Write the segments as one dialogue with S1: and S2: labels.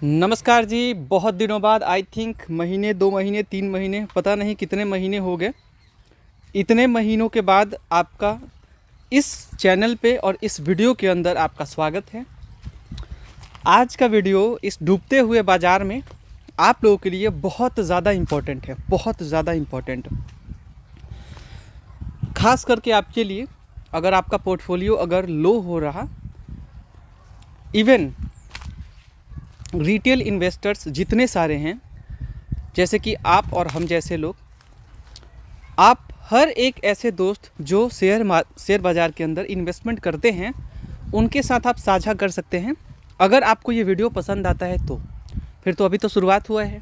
S1: नमस्कार जी। बहुत दिनों बाद आई थिंक महीने 2 महीने 3 महीने पता नहीं कितने महीने हो गए। इतने महीनों के बाद आपका इस चैनल पे और इस वीडियो के अंदर आपका स्वागत है। आज का वीडियो इस डूबते हुए बाज़ार में आप लोगों के लिए बहुत ज़्यादा इम्पोर्टेंट है, बहुत ज़्यादा इम्पोर्टेंट। खास करके आपके लिए, अगर आपका पोर्टफोलियो अगर लो हो रहा, इवन रिटेल इन्वेस्टर्स जितने सारे हैं, जैसे कि आप और हम जैसे लोग, आप हर एक ऐसे दोस्त जो शेयर बाज़ार के अंदर इन्वेस्टमेंट करते हैं, उनके साथ आप साझा कर सकते हैं। अगर आपको ये वीडियो पसंद आता है तो फिर तो अभी तो शुरुआत हुआ है।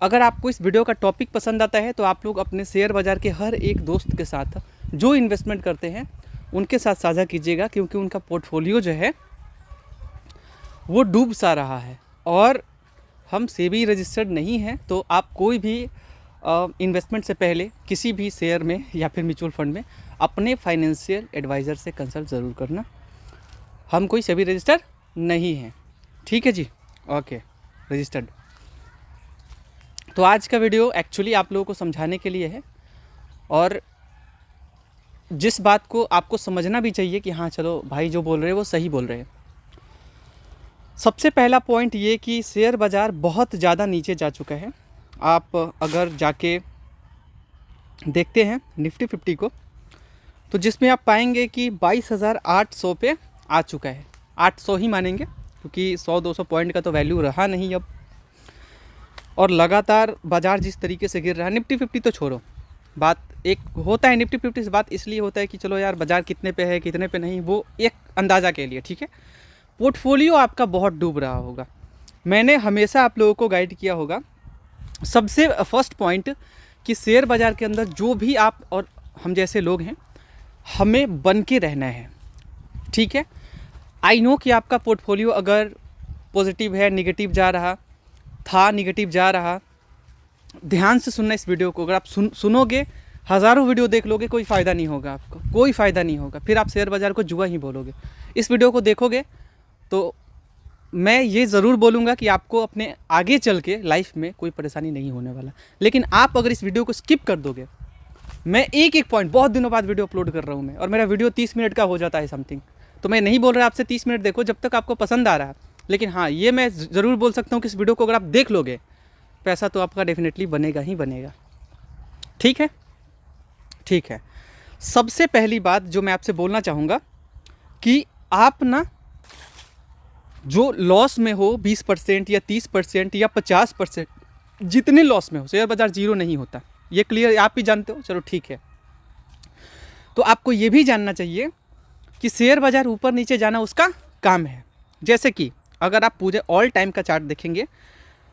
S1: अगर आपको इस वीडियो का टॉपिक पसंद आता है तो आप लोग अपने शेयर बाज़ार के हर एक दोस्त के साथ जो इन्वेस्टमेंट करते हैं उनके साथ साझा कीजिएगा, क्योंकि उनका पोर्टफोलियो जो है वो डूब सा रहा है। और हम सेबी रजिस्टर्ड नहीं हैं, तो आप कोई भी इन्वेस्टमेंट से पहले किसी भी शेयर में या फिर म्यूचुअल फंड में अपने फाइनेंशियल एडवाइज़र से कंसल्ट ज़रूर करना। हम कोई सेबी रजिस्टर नहीं हैं, ठीक है जी। Okay, registered. तो आज का वीडियो एक्चुअली आप लोगों को समझाने के लिए है, और जिस बात को आपको समझना भी चाहिए कि हाँ चलो भाई जो बोल रहे हैं वो सही बोल रहे हैं। सबसे पहला पॉइंट ये कि शेयर बाज़ार बहुत ज़्यादा नीचे जा चुका है। आप अगर जाके देखते हैं निफ्टी 50 को, तो जिसमें आप पाएंगे कि 22,800 पे आ चुका है। 800 ही मानेंगे, क्योंकि 100-200 पॉइंट का तो वैल्यू रहा नहीं अब। और लगातार बाज़ार जिस तरीके से गिर रहा है, निफ्टी 50 तो छोड़ो, बात एक होता है निफ्टी 50 से बात इसलिए होता है कि चलो यार बाज़ार कितने पे है कितने पे नहीं, वो एक अंदाज़ा के लिए, ठीक है। पोर्टफोलियो आपका बहुत डूब रहा होगा। मैंने हमेशा आप लोगों को गाइड किया होगा, सबसे फर्स्ट पॉइंट, कि शेयर बाज़ार के अंदर जो भी आप और हम जैसे लोग हैं, हमें बन के रहना है, ठीक है। आई नो कि आपका पोर्टफोलियो अगर पॉजिटिव है, नेगेटिव जा रहा था, नेगेटिव जा रहा, ध्यान से सुनना इस वीडियो को। अगर आप सुनोगे, हज़ारों वीडियो देख लोगे, कोई फ़ायदा नहीं होगा आपको, कोई फ़ायदा नहीं होगा। फिर आप शेयर बाज़ार को जुआ ही बोलोगे। इस वीडियो को देखोगे तो मैं ये ज़रूर बोलूँगा कि आपको अपने आगे चल के लाइफ में कोई परेशानी नहीं होने वाला। लेकिन आप अगर इस वीडियो को स्किप कर दोगे, मैं एक एक पॉइंट, बहुत दिनों बाद वीडियो अपलोड कर रहा हूँ मैं, और मेरा वीडियो 30 मिनट का हो जाता है समथिंग, तो मैं नहीं बोल रहा आपसे 30 मिनट देखो जब तक आपको पसंद आ रहा है। लेकिन हाँ, ये मैं ज़रूर बोल सकता हूँ कि इस वीडियो को अगर आप देख लोगे, पैसा तो आपका डेफिनेटली बनेगा ही बनेगा, ठीक है। ठीक है, सबसे पहली बात जो मैं आपसे बोलना चाहूँगा कि आप ना जो लॉस में हो 20% या 30% या 50%, जितने लॉस में हो, शेयर बाज़ार जीरो नहीं होता, ये क्लियर आप भी जानते हो, चलो ठीक है। तो आपको ये भी जानना चाहिए कि शेयर बाज़ार ऊपर नीचे जाना उसका काम है। जैसे कि अगर आप पूरे ऑल टाइम का चार्ट देखेंगे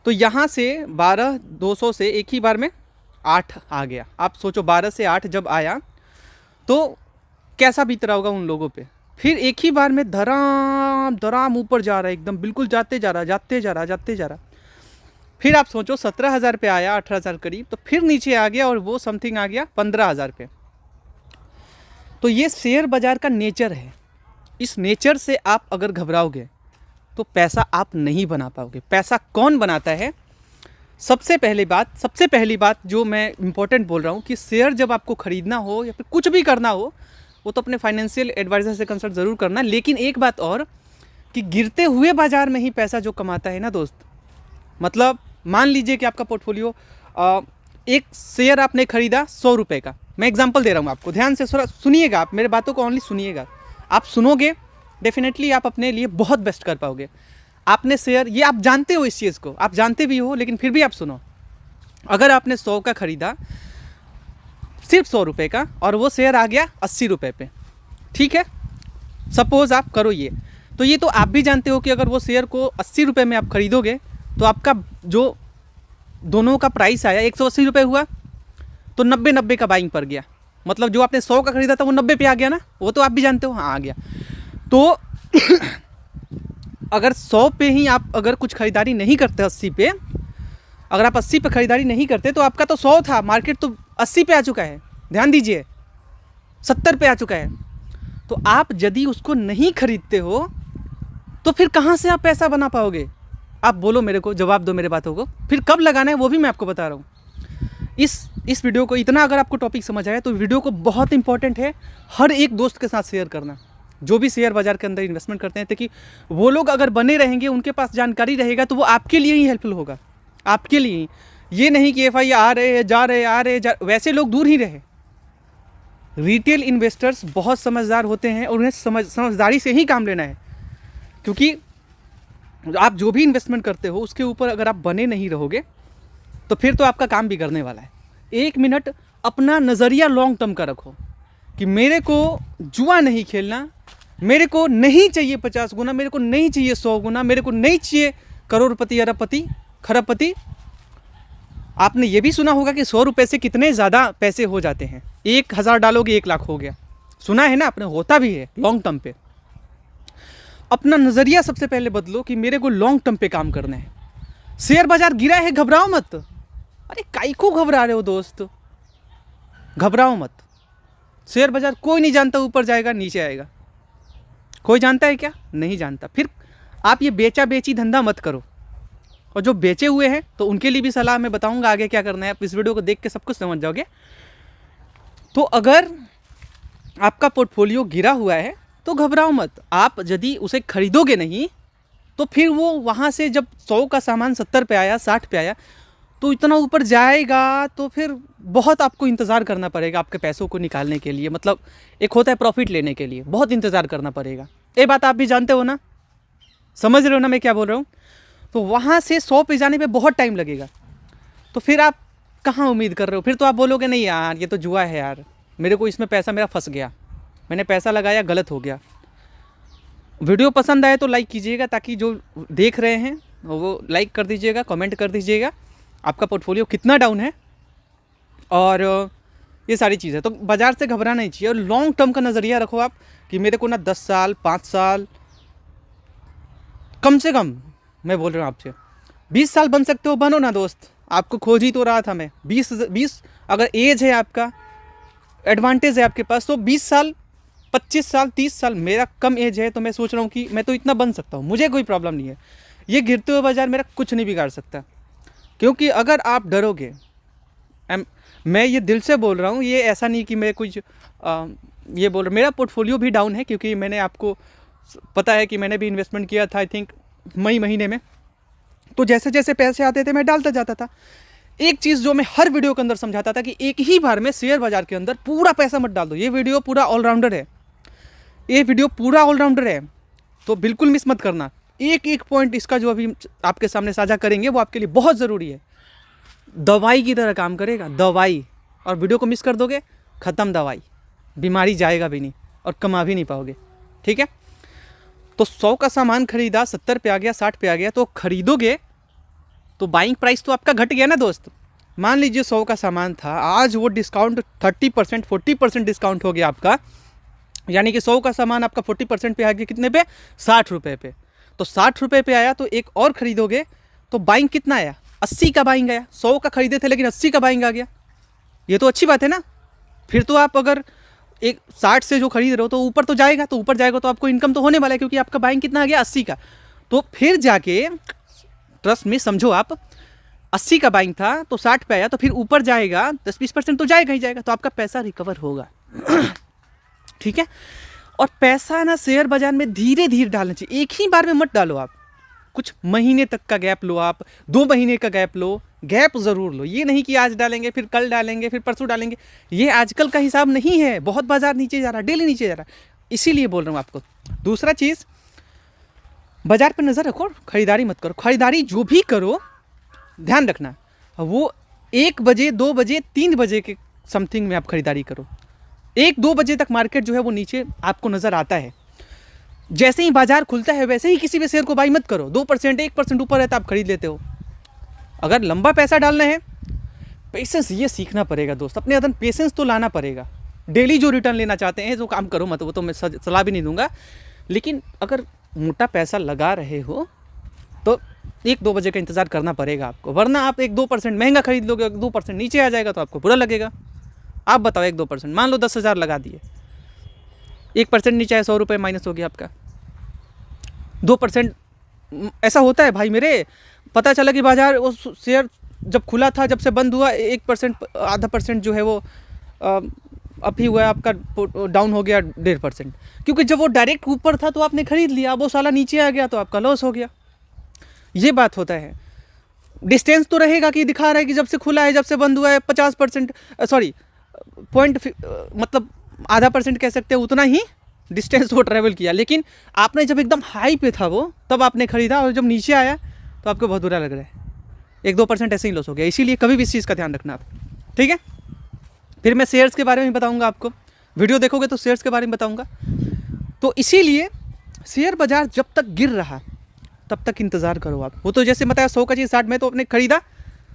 S1: तो यहाँ से 12,200 से एक ही बार में 8 आ गया। आप सोचो 12 से 8 जब आया तो कैसा बीत रहा होगा उन लोगों पे। फिर एक ही बार में धराम धराम ऊपर जा रहा है, एकदम बिल्कुल जाते जा रहा। फिर आप सोचो 17,000 पे आया, 18,000 करीब, तो फिर नीचे आ गया और वो समथिंग आ गया 15,000 पे। तो ये शेयर बाज़ार का नेचर है। इस नेचर से आप अगर घबराओगे तो पैसा आप नहीं बना पाओगे। पैसा कौन बनाता है? सबसे पहली बात जो मैं इम्पोर्टेंट बोल रहा हूँ कि शेयर जब आपको ख़रीदना हो या फिर कुछ भी करना हो, वो तो अपने फाइनेंशियल एडवाइज़र से कंसल्ट ज़रूर करना। लेकिन एक बात और, कि गिरते हुए बाज़ार में ही पैसा जो कमाता है ना दोस्त, मतलब मान लीजिए कि आपका पोर्टफोलियो, एक शेयर आपने ख़रीदा 100 रुपये का, मैं एग्जांपल दे रहा हूँ आपको, ध्यान से थोड़ा सुनिएगा, आप मेरे बातों को ओनली सुनिएगा। आप सुनोगे डेफिनेटली आप अपने लिए बहुत बेस्ट कर पाओगे। आपने शेयर, ये आप जानते हो, इस चीज़ को आप जानते भी हो, लेकिन फिर भी आप सुनो। अगर आपने 100 का ख़रीदा, सिर्फ 100 रुपये का, और वो शेयर आ गया 80 रुपये पे, ठीक है, सपोज़ आप करो ये, तो ये तो आप भी जानते हो कि अगर वो शेयर को 80 रुपये में आप ख़रीदोगे तो आपका जो दोनों का प्राइस आया 180 रुपये हुआ, तो 90 का बाइंग पड़ गया। मतलब जो आपने 100 का ख़रीदा था वो 90 पे आ गया ना, वो तो आप भी जानते हो, हाँ आ गया। तो अगर 100 पे ही आप अगर कुछ ख़रीदारी नहीं करते, 80 पे, अगर आप 80 पे ख़रीदारी नहीं करते तो आपका तो 100 था, मार्केट तो 80 पे आ चुका है, ध्यान दीजिए 70 पे आ चुका है। तो आप यदि उसको नहीं खरीदते हो तो फिर कहाँ से आप पैसा बना पाओगे? आप बोलो मेरे को, जवाब दो मेरे बातों को। फिर कब लगाना है वो भी मैं आपको बता रहा हूँ। इस वीडियो को इतना अगर आपको टॉपिक समझ आया तो वीडियो को बहुत इंपॉर्टेंट है हर एक दोस्त के साथ शेयर करना, जो भी शेयर बाजार के अंदर इन्वेस्टमेंट करते हैं, ताकि वो लोग अगर बने रहेंगे, उनके पास जानकारी रहेगा तो वो आपके लिए ही हेल्पफुल होगा, आपके लिए ही। ये नहीं कि एफ आई आ रहे हैं, जा रहे आ रहे वैसे लोग दूर ही रहे। रिटेल इन्वेस्टर्स बहुत समझदार होते हैं और उन्हें समझदारी से ही काम लेना है, क्योंकि आप जो भी इन्वेस्टमेंट करते हो उसके ऊपर अगर आप बने नहीं रहोगे तो फिर तो आपका काम बिगड़ने वाला है। 1 मिनट अपना नज़रिया लॉन्ग टर्म का रखो कि मेरे को जुआ नहीं खेलना, मेरे को नहीं चाहिए 50 गुना, मेरे को नहीं चाहिए 100 गुना, मेरे को नहीं चाहिए करोड़पति, अरबपति, खरबपति। आपने ये भी सुना होगा कि 100 रुपये से कितने ज़्यादा पैसे हो जाते हैं। 1000 डालोगे 1 लाख हो गया, सुना है ना आपने, होता भी है लॉन्ग टर्म पे। अपना नज़रिया सबसे पहले बदलो कि मेरे को लॉन्ग टर्म पे काम करना है। शेयर बाजार गिरा है, घबराओ मत। अरे काई को घबरा रहे हो दोस्त, घबराओ मत। शेयर बाजार कोई नहीं जानता ऊपर जाएगा नीचे आएगा, कोई जानता है क्या? नहीं जानता। फिर आप ये बेचा बेची धंधा मत करो। और जो बेचे हुए हैं तो उनके लिए भी सलाह मैं बताऊंगा आगे क्या करना है, आप इस वीडियो को देख के सब कुछ समझ जाओगे। तो अगर आपका पोर्टफोलियो गिरा हुआ है तो घबराओ मत। आप यदि उसे खरीदोगे नहीं तो फिर वो वहाँ से जब 100 का सामान 70 पे आया, 60 पे आया, तो इतना ऊपर जाएगा तो फिर बहुत आपको इंतज़ार करना पड़ेगा आपके पैसों को निकालने के लिए। मतलब एक होता है प्रॉफिट लेने के लिए, बहुत इंतज़ार करना पड़ेगा। ये बात आप भी जानते हो ना, समझ रहे हो ना मैं क्या बोल रहा हूँ। तो वहाँ से 100 पे जाने में बहुत टाइम लगेगा, तो फिर आप कहाँ उम्मीद कर रहे हो? फिर तो आप बोलोगे नहीं यार ये तो जुआ है यार, मेरे को इसमें पैसा मेरा फंस गया, मैंने पैसा लगाया गलत हो गया। वीडियो पसंद आए तो लाइक कीजिएगा, ताकि जो देख रहे हैं वो लाइक कर दीजिएगा, कमेंट कर दीजिएगा आपका पोर्टफोलियो कितना डाउन है, और ये सारी चीज़ें। तो बाज़ार से घबराना नहीं चाहिए और लॉन्ग टर्म का नज़रिया रखो आप कि मेरे को ना 10 साल 5 साल, कम से कम मैं बोल रहा हूँ आपसे 20 साल बन सकते हो, बनो ना दोस्त। आपको खोज ही तो रहा था मैं। 20 अगर एज है आपका, एडवांटेज है आपके पास, तो 20 साल 25 साल 30 साल, मेरा कम एज है तो मैं सोच रहा हूँ कि मैं तो इतना बन सकता हूँ, मुझे कोई प्रॉब्लम नहीं है। ये गिरते हुए बाज़ार मेरा कुछ नहीं बिगाड़ सकता, क्योंकि अगर आप डरोगे, मैं ये दिल से बोल रहा हूँ, ये ऐसा नहीं कि मैं कुछ ये बोल रहा, मेरा पोर्टफोलियो भी डाउन है, क्योंकि मैंने आपको पता है कि मैंने भी इन्वेस्टमेंट किया था आई थिंक मई महीने में। तो जैसे जैसे पैसे आते थे मैं डालता जाता था। एक चीज़ जो मैं हर वीडियो के अंदर समझाता था कि एक ही बार में शेयर बाजार के अंदर पूरा पैसा मत डाल दो। ये वीडियो पूरा ऑलराउंडर है, ये वीडियो पूरा ऑलराउंडर है, तो बिल्कुल मिस मत करना। एक एक पॉइंट इसका जो अभी आपके सामने साझा करेंगे वो आपके लिए बहुत ज़रूरी है, दवाई की तरह काम करेगा, दवाई। और वीडियो को मिस कर दोगे, ख़त्म दवाई, बीमारी जाएगा भी नहीं और कमा भी नहीं पाओगे, ठीक है। तो 100 का सामान खरीदा, 70 पे आ गया, 60 पे आ गया, तो खरीदोगे तो बाइंग प्राइस तो आपका घट गया ना दोस्त। मान लीजिए 100 का सामान था, आज वो डिस्काउंट 30% 40% डिस्काउंट हो गया आपका, यानी कि 100 का सामान आपका 40% पे आ गया, कितने पे? 60 रुपये पे। तो 60 रुपये पे आया तो एक और खरीदोगे तो बाइंग कितना आया? 80 का बाइंग आया। 100 का खरीदे थे लेकिन 80 का बाइंग आ गया, ये तो अच्छी बात है ना। फिर तो आप अगर एक 60 से जो खरीद रहे हो तो ऊपर तो जाएगा, तो ऊपर जाएगा तो आपको इनकम तो होने वाला है, क्योंकि आपका बाइंग कितना आ गया? 80 का। तो फिर जाके ट्रस्ट में समझो, आप 80 का बाइंग था तो 60 पे आया, तो फिर ऊपर जाएगा 10-20% तो जाएगा ही जाएगा, तो आपका पैसा रिकवर होगा ठीक है। और पैसा ना शेयर बाजार में धीरे धीरे डालना चाहिए, एक ही बार में मत डालो आप। कुछ महीने तक का गैप लो, आप 2 महीने का गैप लो, गैप ज़रूर लो। ये नहीं कि आज डालेंगे फिर कल डालेंगे फिर परसों डालेंगे, ये आजकल का हिसाब नहीं है। बहुत बाजार नीचे जा रहा है, डेली नीचे जा रहा है, इसीलिए बोल रहा हूँ आपको। दूसरा चीज़, बाजार पर नज़र रखो, खरीदारी मत करो। खरीदारी जो भी करो ध्यान रखना वो 1 बजे 2 बजे 3 बजे के समथिंग में आप खरीदारी करो। 1-2 बजे तक मार्केट जो है वो नीचे आपको नज़र आता है, जैसे ही बाजार खुलता है वैसे ही किसी भी शेयर को बाई मत करो। 2% 1% ऊपर है तो आप खरीद लेते हो। अगर लंबा पैसा डालना है, पेशेंस ये सीखना पड़ेगा दोस्त, अपने अंदर पेशेंस तो लाना पड़ेगा। डेली जो रिटर्न लेना चाहते हैं तो काम करो मत, वो तो मैं सलाह भी नहीं दूंगा। लेकिन अगर मोटा पैसा लगा रहे हो तो 1-2 बजे का इंतज़ार करना पड़ेगा आपको, वरना आप 1-2% महंगा खरीद लोगे, 2% नीचे आ जाएगा तो आपको बुरा लगेगा। आप बताओ 1-2%, मान लो 10,000 लगा दिए, 1% नीचे आए 100 रुपये माइनस हो गया आपका। 2% ऐसा होता है भाई मेरे। पता चला कि बाजार वो शेयर जब खुला था, जब से बंद हुआ 1% आधा परसेंट जो है वो अप ही हुआ है, आपका डाउन हो गया 1.5%। क्योंकि जब वो डायरेक्ट ऊपर था तो आपने खरीद लिया, अब वो साला नीचे आ गया तो आपका लॉस हो गया। ये बात होता है। डिस्टेंस तो रहेगा कि दिखा रहा है कि जब से खुला है जब से बंद हुआ है 50%, सॉरी मतलब आधा परसेंट कह सकते हैं, उतना ही डिस्टेंस वो ट्रैवल किया। लेकिन आपने जब एकदम हाई पे था वो, तब आपने खरीदा, और जब नीचे आया तो आपको बहुत बुरा लग रहा है। 1-2% ऐसे ही लॉस हो गया। इसीलिए कभी भी इस चीज़ का ध्यान रखना आप, ठीक है। फिर मैं शेयर्स के बारे में बताऊंगा आपको, वीडियो देखोगे तो शेयर्स के बारे में बताऊंगा। तो इसीलिए शेयर बाजार जब तक गिर रहा तब तक इंतज़ार करो आप। वो तो जैसे बताया 100 का चीज़ 60 में तो आपने खरीदा,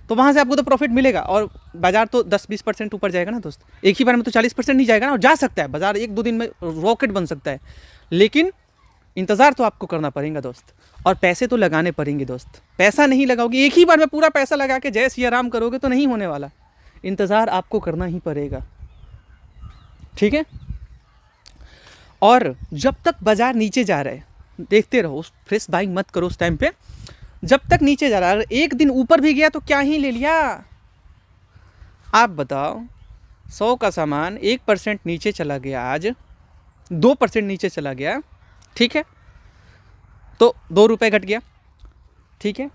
S1: तो वहाँ से आपको तो प्रॉफिट मिलेगा, और बाजार तो 10-20% ऊपर जाएगा ना दोस्त। एक ही बार में तो 40% नहीं जाएगा ना, और जा सकता है बाजार 1-2 दिन में रॉकेट बन सकता है। लेकिन इंतज़ार तो आपको करना पड़ेगा दोस्त, और पैसे तो लगाने पड़ेंगे दोस्त। पैसा नहीं लगाओगे, एक ही बार में पूरा पैसा लगा के जय सिया राम करोगे तो नहीं होने वाला। इंतज़ार आपको करना ही पड़ेगा, ठीक है। और जब तक बाजार नीचे जा रहा है देखते रहो, फ्रेश बाइंग मत करो उस टाइम पे, जब तक नीचे जा रहा है। अगर एक दिन ऊपर भी गया तो क्या ही ले लिया। आप बताओ, 100 का सामान 1% नीचे चला गया, आज 2% नीचे चला गया, ठीक है, तो 2 रुपये घट गया, ठीक है।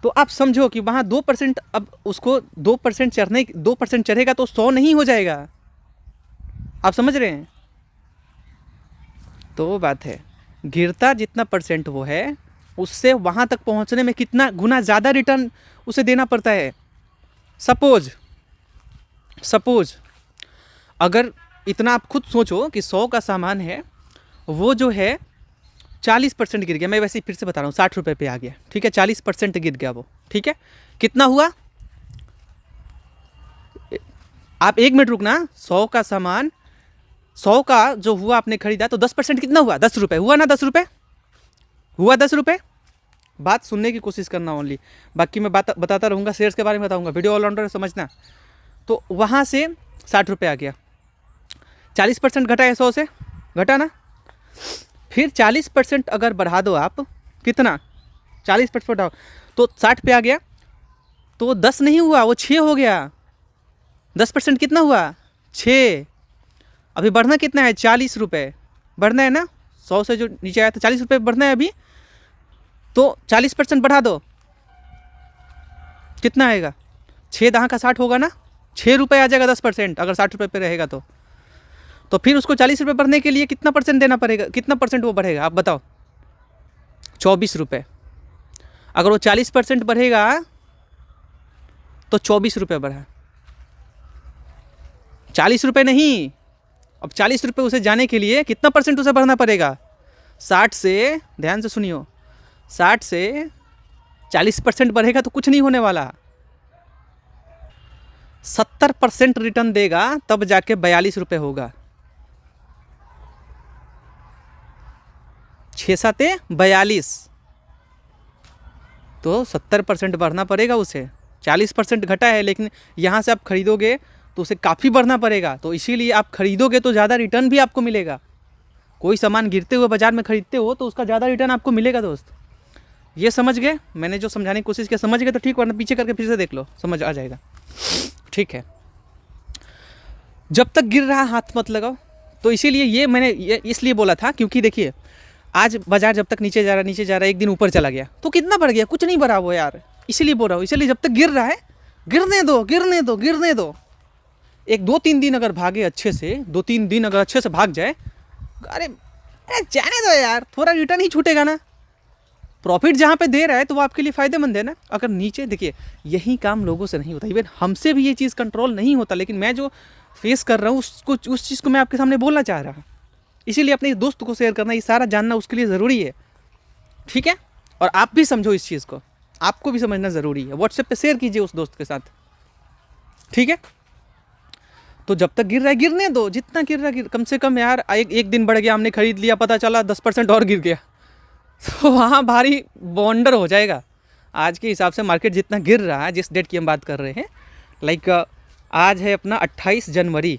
S1: तो आप समझो कि वहाँ 2%, अब उसको 2% चढ़ेगा तो 100 नहीं हो जाएगा। आप समझ रहे हैं। तो वो बात है, गिरता जितना परसेंट वो है, उससे वहाँ तक पहुँचने में कितना गुना ज़्यादा रिटर्न उसे देना पड़ता है। सपोज अगर इतना आप खुद सोचो कि 100 का सामान है, वो जो है 40% गिर गया। मैं वैसे ही फिर से बता रहा हूँ, 60 रुपये पे आ गया, ठीक है, 40% गिर गया वो, ठीक है। कितना हुआ, आप 1 मिनट रुकना। 100 का सामान, 100 का जो हुआ आपने खरीदा, तो 10% कितना हुआ, 10 रुपये हुआ ना, 10 रुपये हुआ, 10 रुपये। बात सुनने की कोशिश करना ओनली, बाकी मैं बात बताता रहूँगा, शेयर्स के बारे में बताऊँगा, वीडियो ऑलराउंडर समझना। तो वहाँ से 60 रुपये आ गया, 40% घटा है 100 से, घटा ना। फिर 40% अगर बढ़ा दो आप, कितना, 40% बढ़ाओ तो 60 पे आ गया, तो 10 नहीं हुआ, वो 6 हो गया। 10% कितना हुआ, 6। अभी बढ़ना कितना है, 40 रुपये बढ़ना है ना। 100 से जो नीचे आया था 40 रुपये बढ़ना है अभी, तो 40% बढ़ा दो, कितना आएगा, 6 दहाँ का 60 होगा ना, 6 रुपये आ जाएगा 10%, अगर 60 रुपये पे रहेगा तो फिर उसको 40 रुपये बढ़ने के लिए कितना परसेंट देना पड़ेगा, कितना परसेंट वो बढ़ेगा आप बताओ, 24 रुपये। अगर वो 40% बढ़ेगा तो 24 रुपये बढ़ा, 40 रुपये नहीं। अब 40 रुपये उसे जाने के लिए कितना परसेंट उसे बढ़ना पड़ेगा, 60 से, ध्यान से सुनियो, 60 से 40% बढ़ेगा तो कुछ नहीं होने वाला। 70% रिटर्न देगा तब जाके 42 रुपये होगा। 6×7 42, तो 70% बढ़ना पड़ेगा उसे। 40% घटा है, लेकिन यहाँ से आप खरीदोगे तो उसे काफ़ी बढ़ना पड़ेगा। तो इसीलिए आप खरीदोगे तो ज़्यादा रिटर्न भी आपको मिलेगा। कोई सामान गिरते हुए बाजार में खरीदते हो तो उसका ज़्यादा रिटर्न आपको मिलेगा दोस्त। ये समझ गए, मैंने जो समझाने की कोशिश किया, समझ गए तो ठीक, वरना पीछे करके फिर से देख लो, समझ आ जाएगा, ठीक है। जब तक गिर रहा हाथ मत लगाओ। तो इसीलिए ये मैंने इसलिए बोला था, क्योंकि देखिए आज बाजार जब तक नीचे जा रहा है, एक दिन ऊपर चला गया तो कितना बढ़ गया, कुछ नहीं बढ़ा वो यार। इसीलिए बोल रहा हूँ, इसीलिए जब तक गिर रहा है गिरने दो। एक 2-3 दिन अगर भागे अच्छे से, 2-3 दिन अगर अच्छे से भाग जाए, अरे जाने दो यार, थोड़ा रिटर्न ही छूटेगा ना। प्रॉफिट जहाँ पे दे रहा है तो वो आपके लिए फ़ायदेमंद है ना। अगर नीचे, देखिए यही काम लोगों से नहीं होता, इवन हमसे भी ये चीज़ कंट्रोल नहीं होता, लेकिन मैं जो फेस कर रहा हूँ उस चीज़ को मैं आपके सामने बोलना चाह रहा हूँ। इसीलिए अपने दोस्त को शेयर करना, ये सारा जानना उसके लिए ज़रूरी है, ठीक है। और आप भी समझो इस चीज़ को, आपको भी समझना ज़रूरी है। व्हाट्सएप पे शेयर कीजिए उस दोस्त के साथ, ठीक है। तो जब तक गिर रहा है गिरने दो, जितना गिर रहा है कम से कम यार, एक दिन बढ़ गया, हमने खरीद लिया, पता चला 10% और गिर गया, तो वहाँ भारी बॉन्डर हो जाएगा। आज के हिसाब से मार्केट जितना गिर रहा है, जिस डेट की हम बात कर रहे हैं, लाइक आज है अपना 28 जनवरी,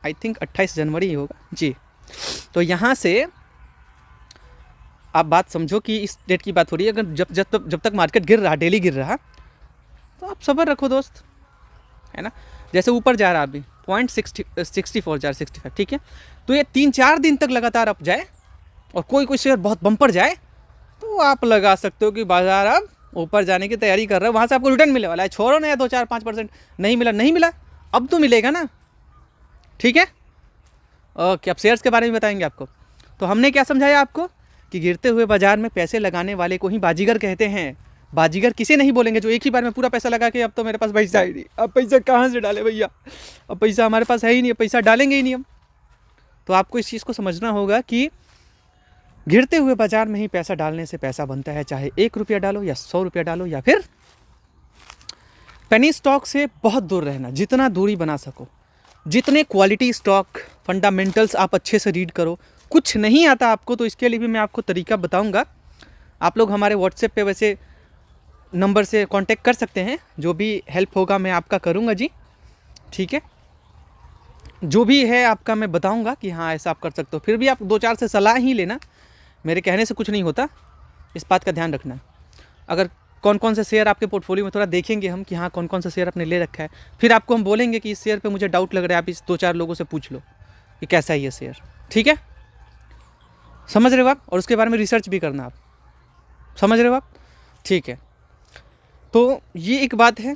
S1: आई थिंक 28 जनवरी ही होगा जी। तो यहाँ से आप बात समझो कि इस डेट की बात हो रही है, अगर जब तक मार्केट गिर रहा, डेली गिर रहा, तो आप सब्र रखो दोस्त, है ना। जैसे ऊपर जा रहा अभी 0.64 जा रहा, 65, ठीक है। तो ये 3-4 दिन तक लगातार अप जाए और कोई शेयर बहुत बम्पर जाए, तो आप लगा सकते हो कि बाजार अब ऊपर जाने की तैयारी कर रहा है, वहाँ से आपको रिटर्न मिलने वाला है। छोड़ो ना, 2-4-5% नहीं मिला, अब तो मिलेगा ना, ठीक है। ओके, अब शेयर्स के बारे में बताएंगे आपको। तो हमने क्या समझाया आपको कि गिरते हुए बाजार में पैसे लगाने वाले को ही बाजीगर कहते हैं। बाजीगर किसे नहीं बोलेंगे जो एक ही बार में पूरा पैसा लगा के अब तो मेरे पास पैसा ही नहीं, अब पैसा कहाँ से डाले भैया, अब पैसा हमारे पास है ही नहीं, अब पैसा डालेंगे ही नहीं हम। तो आपको इस चीज़ को समझना होगा कि गिरते हुए बाजार में ही पैसा डालने से पैसा बनता है, चाहे 1 रुपया डालो या 100 रुपया डालो, या फिर पेनी स्टॉक से बहुत दूर रहना, जितना दूरी बना सको, जितने क्वालिटी स्टॉक फंडामेंटल्स आप अच्छे से रीड करो। कुछ नहीं आता आपको तो इसके लिए भी मैं आपको तरीका बताऊंगा। आप लोग हमारे व्हाट्सएप पे वैसे नंबर से कांटेक्ट कर सकते हैं, जो भी हेल्प होगा मैं आपका करूंगा जी, ठीक है। जो भी है आपका मैं बताऊंगा कि हाँ ऐसा आप कर सकते हो। फिर भी आप 2-4 से सलाह ही लेना, मेरे कहने से कुछ नहीं होता, इस बात का ध्यान रखना। अगर कौन कौन से शेयर आपके पोर्टफोलियो में थोड़ा देखेंगे हम कि हाँ कौन कौन सा शेयर आपने ले रखा है, फिर आपको हम बोलेंगे कि इस शेयर पे मुझे डाउट लग रहा है, आप इस 2-4 लोगों से पूछ लो कि कैसा है ये शेयर, ठीक है। समझ रहे हो आप, और उसके बारे में रिसर्च भी करना, आप समझ रहे हो आप, ठीक है। तो ये एक बात है।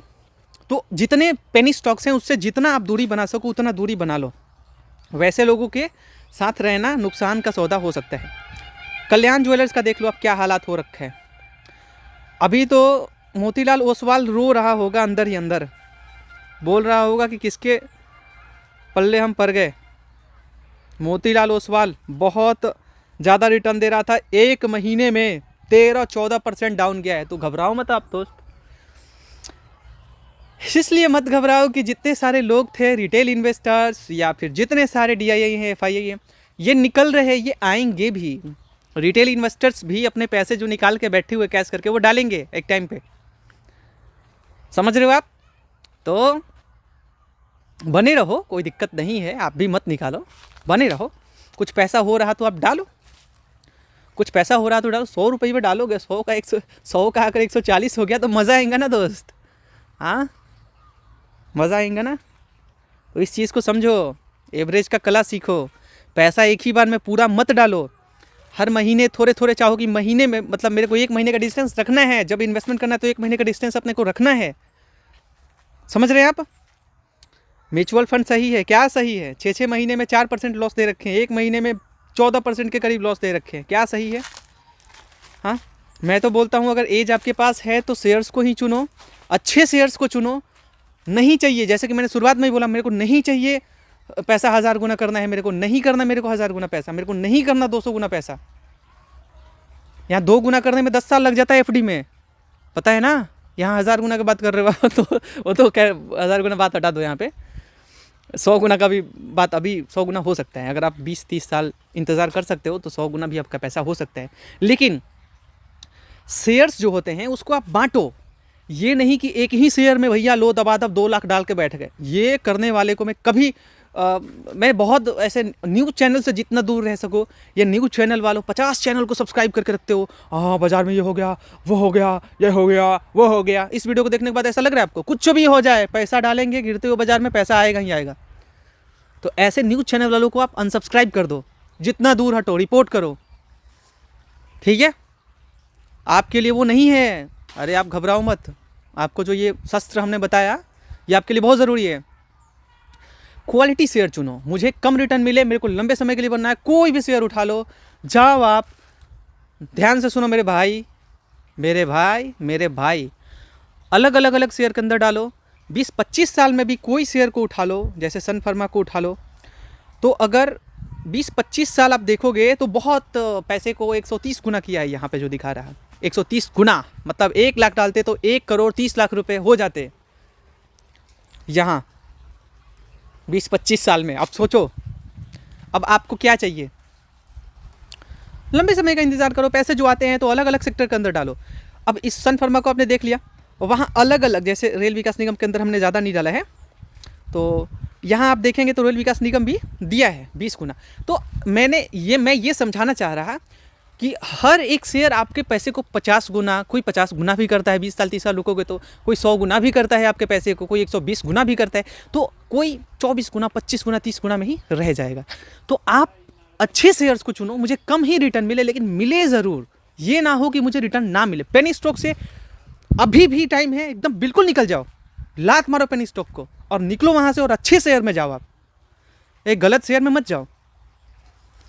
S1: तो जितने पेनी स्टॉक्स हैं उससे जितना आप दूरी बना सको उतना दूरी बना लो। वैसे लोगों के साथ रहना नुकसान का सौदा हो सकता है। कल्याण ज्वेलर्स का देख लो अब क्या हालात हो रखा है। अभी तो मोतीलाल ओसवाल रो रहा होगा अंदर ही अंदर, बोल रहा होगा कि किसके पल्ले हम पड़ गए। मोतीलाल ओसवाल बहुत ज़्यादा रिटर्न दे रहा था, 1 महीने में 13-14% डाउन गया है। तो घबराओ मत आप दोस्त, इसलिए मत घबराओ कि जितने सारे लोग थे रिटेल इन्वेस्टर्स या फिर जितने सारे DII हैं, FII हैं, ये निकल रहे, ये आएंगे भी। रिटेल इन्वेस्टर्स भी अपने पैसे जो निकाल के बैठे हुए कैश करके वो डालेंगे एक टाइम पे, समझ रहे हो आप। तो बने रहो, कोई दिक्कत नहीं है, आप भी मत निकालो, बने रहो। कुछ पैसा हो रहा तो आप डालो, कुछ पैसा हो रहा तो डालो। 100 रुपये में डालोगे, 100 का अगर 140 हो गया तो मज़ा आएगा ना दोस्त, हाँ मज़ा आएगा ना। तो इस चीज़ को समझो, एवरेज का कला सीखो। पैसा एक ही बार में पूरा मत डालो, हर महीने थोड़े थोड़े चाहो कि महीने में, मतलब मेरे को 1 महीने का डिस्टेंस रखना है, जब इन्वेस्टमेंट करना है तो 1 महीने का डिस्टेंस अपने को रखना है, समझ रहे हैं आप। म्यूचुअल फंड सही है क्या, सही है, 6-6 महीने में 4% लॉस दे रखे हैं, 1 महीने में 14% के करीब लॉस दे रखे हैं, क्या सही है। हाँ मैं तो बोलता हूँ अगर एज आपके पास है तो शेयर्स को ही चुनो, अच्छे शेयर्स को चुनो। नहीं चाहिए, जैसे कि मैंने शुरुआत में ही बोला, मेरे को नहीं चाहिए पैसा 1000 गुना करना है, मेरे को नहीं करना, मेरे को 1000 गुना पैसा, मेरे को नहीं करना 200 गुना पैसा। यहाँ 2 गुना करने में 10 साल लग जाता है FD में, पता है ना। यहाँ 1000 गुना की बात कर रहे हो तो वो तो क्या 1000 गुना बात हटा दो, यहाँ पे 100 गुना का भी बात, अभी 100 गुना हो सकता है। अगर आप 20-30 साल इंतज़ार कर सकते हो तो 100 गुना भी आपका पैसा हो सकता है। लेकिन शेयर्स जो होते हैं उसको आप बांटो, ये नहीं कि एक ही शेयर में भैया लो दबादब 2 लाख डाल के बैठ गए। ये करने वाले को मैं कभी मैं बहुत ऐसे न्यूज़ चैनल से जितना दूर रह सको, ये न्यूज़ चैनल वालों 50 चैनल को सब्सक्राइब करके रखते हो, हाँ बाजार में ये हो गया, वो हो गया, ये हो गया, वो हो गया। इस वीडियो को देखने के बाद ऐसा लग रहा है आपको कुछ भी हो जाए पैसा डालेंगे, गिरते हुए बाजार में पैसा आएगा ही आएगा। तो ऐसे न्यूज़ चैनल वालों को आप अनसब्सक्राइब कर दो, जितना दूर हटो, रिपोर्ट करो, ठीक है। आपके लिए वो नहीं है, अरे आप घबराओ मत, आपको जो ये शस्त्र हमने बताया ये आपके लिए बहुत ज़रूरी है। क्वालिटी शेयर चुनो, मुझे कम रिटर्न मिले, मेरे को लंबे समय के लिए बनना है, कोई भी शेयर उठा लो, जाओ आप ध्यान से सुनो मेरे भाई, मेरे भाई अलग अलग शेयर के अंदर डालो। 20-25 साल में भी कोई शेयर को उठा लो, जैसे सन फार्मा को उठा लो, तो अगर 20-25 साल आप देखोगे तो बहुत पैसे को 130 गुना किया है। यहाँ पे जो दिखा रहा है 130 गुना, मतलब 1 लाख डालते तो 1 करोड़ 30 लाख रुपए हो जाते यहाँ 20-25 साल में। अब सोचो, अब आपको क्या चाहिए, लंबे समय का इंतजार करो, पैसे जो आते हैं तो अलग अलग सेक्टर के अंदर डालो। अब इस सन फार्मा को आपने देख लिया, वहाँ अलग अलग, जैसे रेल विकास निगम के अंदर हमने ज़्यादा नहीं डाला है, तो यहाँ आप देखेंगे तो रेल विकास निगम भी दिया है 20 गुना। तो मैं ये समझाना चाह रहा कि हर एक शेयर आपके पैसे को 50 गुना, कोई 50 गुना भी करता है, 20 साल 30 साल रुकोगे तो, कोई 100 गुना भी करता है आपके पैसे को, कोई 120 गुना भी करता है, तो कोई 24 गुना, 25 गुना, 30 गुना में ही रह जाएगा। तो आप अच्छे शेयर्स को चुनो, मुझे कम ही रिटर्न मिले लेकिन मिले ज़रूर, ये ना हो कि मुझे रिटर्न ना मिले। पेनी स्टॉक से अभी भी टाइम है, एकदम बिल्कुल निकल जाओ, लात मारो पेनी स्टॉक को और निकलो वहाँ से और अच्छे शेयर में जाओ। आप एक गलत शेयर में मत जाओ।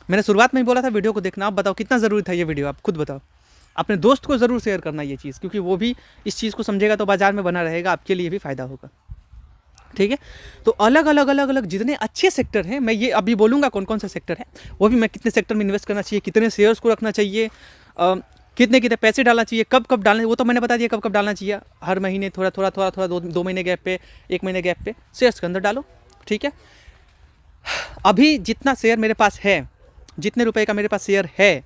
S1: मैंने शुरुआत में ही बोला था वीडियो को देखना। आप बताओ कितना ज़रूरी था ये वीडियो, आप खुद बताओ। अपने दोस्त को ज़रूर शेयर करना ये चीज़, क्योंकि वो भी इस चीज़ को समझेगा तो बाजार में बना रहेगा, आपके लिए भी फ़ायदा होगा। ठीक है, तो अलग अलग जितने अच्छे सेक्टर हैं, मैं ये अभी बोलूँगा कौन कौन से सेक्टर है, वो भी मैं कितने सेक्टर में इन्वेस्ट करना चाहिए, कितने शेयर्स को रखना चाहिए, कितने कितने पैसे डालना चाहिए, कब कब डालना, वो तो मैंने बता दिया कब कब डालना चाहिए। हर महीने थोड़ा 2 महीने गैप पे, 1 महीने गैप पे शेयर्स के अंदर डालो। ठीक है, अभी जितना शेयर मेरे पास है, जितने रुपए का मेरे पास शेयर है,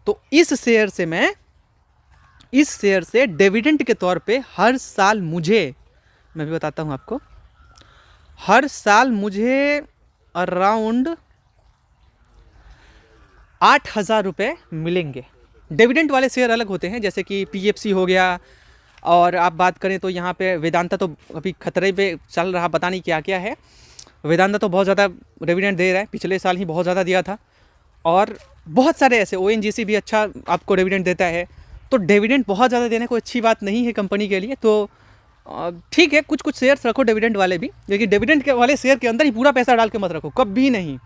S1: तो इस शेयर से डिविडेंड के तौर पे हर साल मुझे, मैं भी बताता हूँ आपको, हर साल मुझे अराउंड 8,000 रुपये मिलेंगे। डिविडेंड वाले शेयर अलग होते हैं, जैसे कि PFC हो गया, और आप बात करें तो यहाँ पे वेदांता तो अभी खतरे पे चल रहा, पता नहीं क्या क्या है। वेदांता तो बहुत ज़्यादा डिविडेंड दे रहा है, पिछले साल ही बहुत ज़्यादा दिया था, और बहुत सारे ऐसे, ONGC भी अच्छा आपको डिविडेंड देता है। तो डिविडेंड बहुत ज़्यादा देने को अच्छी बात नहीं है कंपनी के लिए। तो ठीक है, कुछ कुछ शेयर्स रखो डिविडेंड वाले भी, लेकिन डिविडेंड के वाले शेयर के अंदर ही पूरा पैसा डाल के मत रखो, कभी नहीं,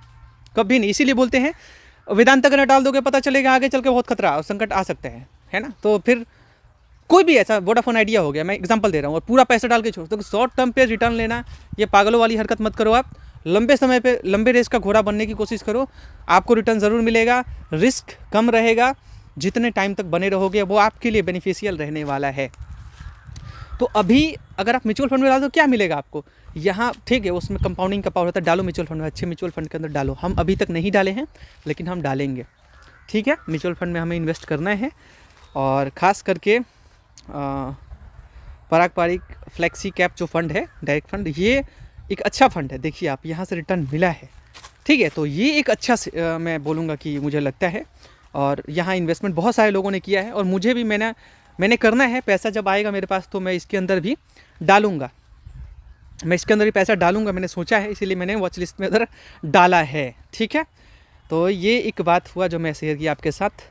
S1: कभी नहीं। इसीलिए बोलते हैं वेदांता अगर डाल दोगे पता चलेगा आगे चल के बहुत खतरा और संकट आ सकते हैं, है ना। तो फिर कोई भी ऐसा, वोडाफोन आइडिया हो गया, मैं एग्जांपल दे रहा हूँ, और पूरा पैसा डाल के छोड़ तो शॉर्ट टर्म पे रिटर्न लेना, ये पागलों वाली हरकत मत करो। आप लंबे समय पे, लंबे रेस का घोड़ा बनने की कोशिश करो, आपको रिटर्न ज़रूर मिलेगा, रिस्क कम रहेगा, जितने टाइम तक बने रहोगे वो आपके लिए बेनिफिशियल रहने वाला है। तो अभी अगर आप म्यूचुअल फंड में डालो तो क्या मिलेगा आपको यहाँ, ठीक है, उसमें कंपाउंडिंग का पावर होता है, डालो म्यूचुअल फंड में, अच्छे म्यूचुअल फंड के अंदर डालो। हम अभी तक नहीं डाले हैं लेकिन हम डालेंगे। ठीक है, म्यूचुअल फंड में हमें इन्वेस्ट करना है, और ख़ास करके पराग पारिक फ्लेक्सी कैप जो फंड है, डायरेक्ट फंड, ये एक अच्छा फंड है। देखिए आप, यहाँ से रिटर्न मिला है। ठीक है, तो ये एक अच्छा मैं बोलूँगा कि मुझे लगता है, और यहाँ इन्वेस्टमेंट बहुत सारे लोगों ने किया है, और मुझे भी मैंने करना है। पैसा जब आएगा मेरे पास तो मैं इसके अंदर भी डालूँगा, मैं इसके अंदर भी पैसा डालूँगा, मैंने सोचा है, इसीलिए मैंने वॉच लिस्ट में उधर डाला है। ठीक है, तो ये एक बात हुआ जो मैं शेयर किया आपके साथ।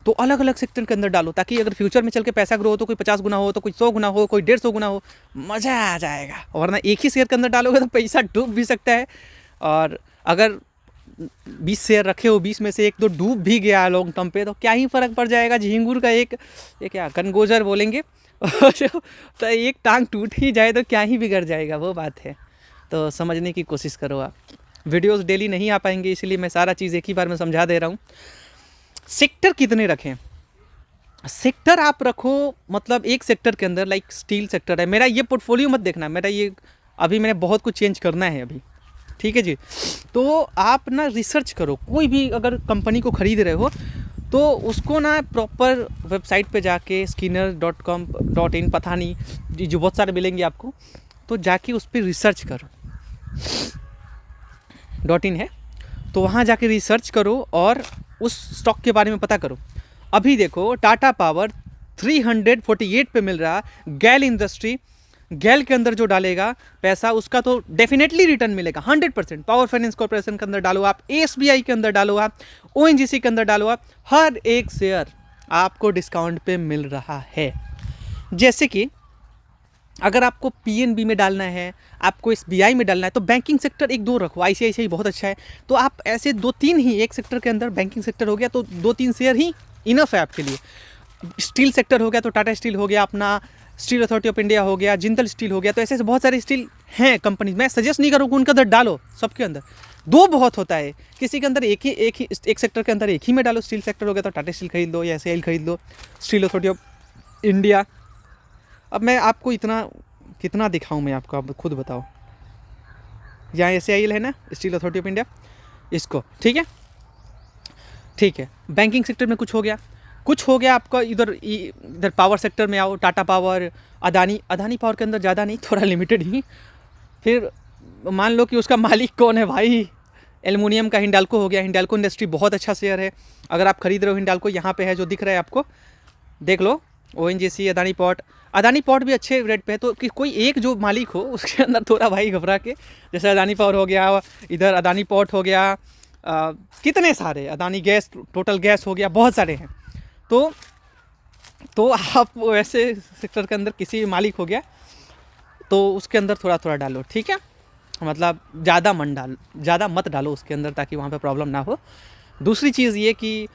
S1: तो अलग अलग सेक्टर के अंदर डालो, ताकि अगर फ्यूचर में चल के पैसा ग्रो हो तो कोई 50 गुना हो, तो कोई 100 गुना हो, कोई 150 गुना हो, मज़ा आ जाएगा। वरना एक ही शेयर के अंदर डालोगे तो पैसा डूब भी सकता है, और अगर 20 शेयर रखे हो, 20 में से 1-2 डूब भी गया लॉन्ग टर्म पे, तो क्या ही फ़र्क पड़ जाएगा। झींगुर का एक, ये क्या कनगोजर बोलेंगे तो एक टांग टूट ही जाए तो क्या ही बिगड़ जाएगा, वो बात है। तो समझने की कोशिश करो आप। वीडियोस डेली नहीं आ पाएंगे, इसलिए मैं सारा चीज़ एक ही बार में समझा दे रहा हूँ। सेक्टर कितने रखें, सेक्टर आप रखो, मतलब एक सेक्टर के अंदर, लाइक स्टील सेक्टर है मेरा, ये पोर्टफोलियो मत देखना मेरा, ये अभी मैंने बहुत कुछ चेंज करना है अभी। ठीक है जी, तो आप ना रिसर्च करो, कोई भी अगर कंपनी को खरीद रहे हो तो उसको ना प्रॉपर वेबसाइट पे जाके skinner.com.in, पता नहीं जो बहुत सारे मिलेंगे आपको, तो जाके उस पर रिसर्च करो। .in है, तो वहाँ जाके रिसर्च करो और उस स्टॉक के बारे में पता करो। अभी देखो टाटा पावर 348 पे मिल रहा, गैल इंडस्ट्री, गैल के अंदर जो डालेगा पैसा उसका तो डेफिनेटली रिटर्न मिलेगा 100%। पावर फाइनेंस कॉर्पोरेशन के अंदर डालो आप, SBI के अंदर डालो आप, ONGC के अंदर डालो आप, हर एक शेयर आपको डिस्काउंट पे मिल रहा है। जैसे कि अगर आपको PNB में डालना है, आपको SBI में डालना है, तो बैंकिंग सेक्टर 1-2 रखो। ICICI बहुत अच्छा है, तो आप ऐसे 2-3 ही, एक सेक्टर के अंदर बैंकिंग सेक्टर हो गया तो 2-3 शेयर ही इनफ है आपके लिए। स्टील सेक्टर हो गया तो टाटा स्टील हो गया, अपना स्टील अथॉरिटी ऑफ इंडिया हो गया, जिंदल स्टील हो गया, तो ऐसे बहुत सारे स्टील हैं कंपनी। मैं सजेस्ट नहीं करूँगा उनके अंदर डालो, सबके अंदर 2 बहुत होता है, किसी के अंदर एक सेक्टर के अंदर एक ही में डालो। स्टील सेक्टर हो गया तो टाटा स्टील खरीद लो या SAIL खरीद लो, स्टील अथॉरिटी ऑफ इंडिया। अब मैं आपको इतना कितना दिखाऊं मैं आपको, आप खुद बताओ। यहाँ SAIL है ना, स्टील अथॉरिटी ऑफ इंडिया, इसको, ठीक है। ठीक है, बैंकिंग सेक्टर में कुछ हो गया आपका। इधर पावर सेक्टर में आओ, टाटा पावर, अदानी पावर के अंदर ज़्यादा नहीं, थोड़ा लिमिटेड ही। फिर मान लो कि उसका मालिक कौन है भाई, एल्युमिनियम का हिंडाल्को हो गया, हिंडाल्को इंडस्ट्री बहुत अच्छा शेयर है। अगर आप खरीद रहे हो हिंडाल्को, यहाँ पे है जो दिख रहा है आपको, देख लो। ONGC, अदानी पोर्ट भी अच्छे रेट पे है। तो कि कोई एक जो मालिक हो उसके अंदर थोड़ा भाई घबरा के, जैसे अदानी पावर हो गया, इधर अदानी पोर्ट हो गया, कितने सारे, अदानी गैस, टोटल गैस हो गया, बहुत सारे हैं। तो आप वैसे सेक्टर के अंदर किसी मालिक हो गया तो उसके अंदर थोड़ा थोड़ा डालो, ठीक है। मतलब ज़्यादा मत डालो उसके अंदर, ताकि वहाँ पे प्रॉब्लम ना हो। दूसरी चीज़ ये कि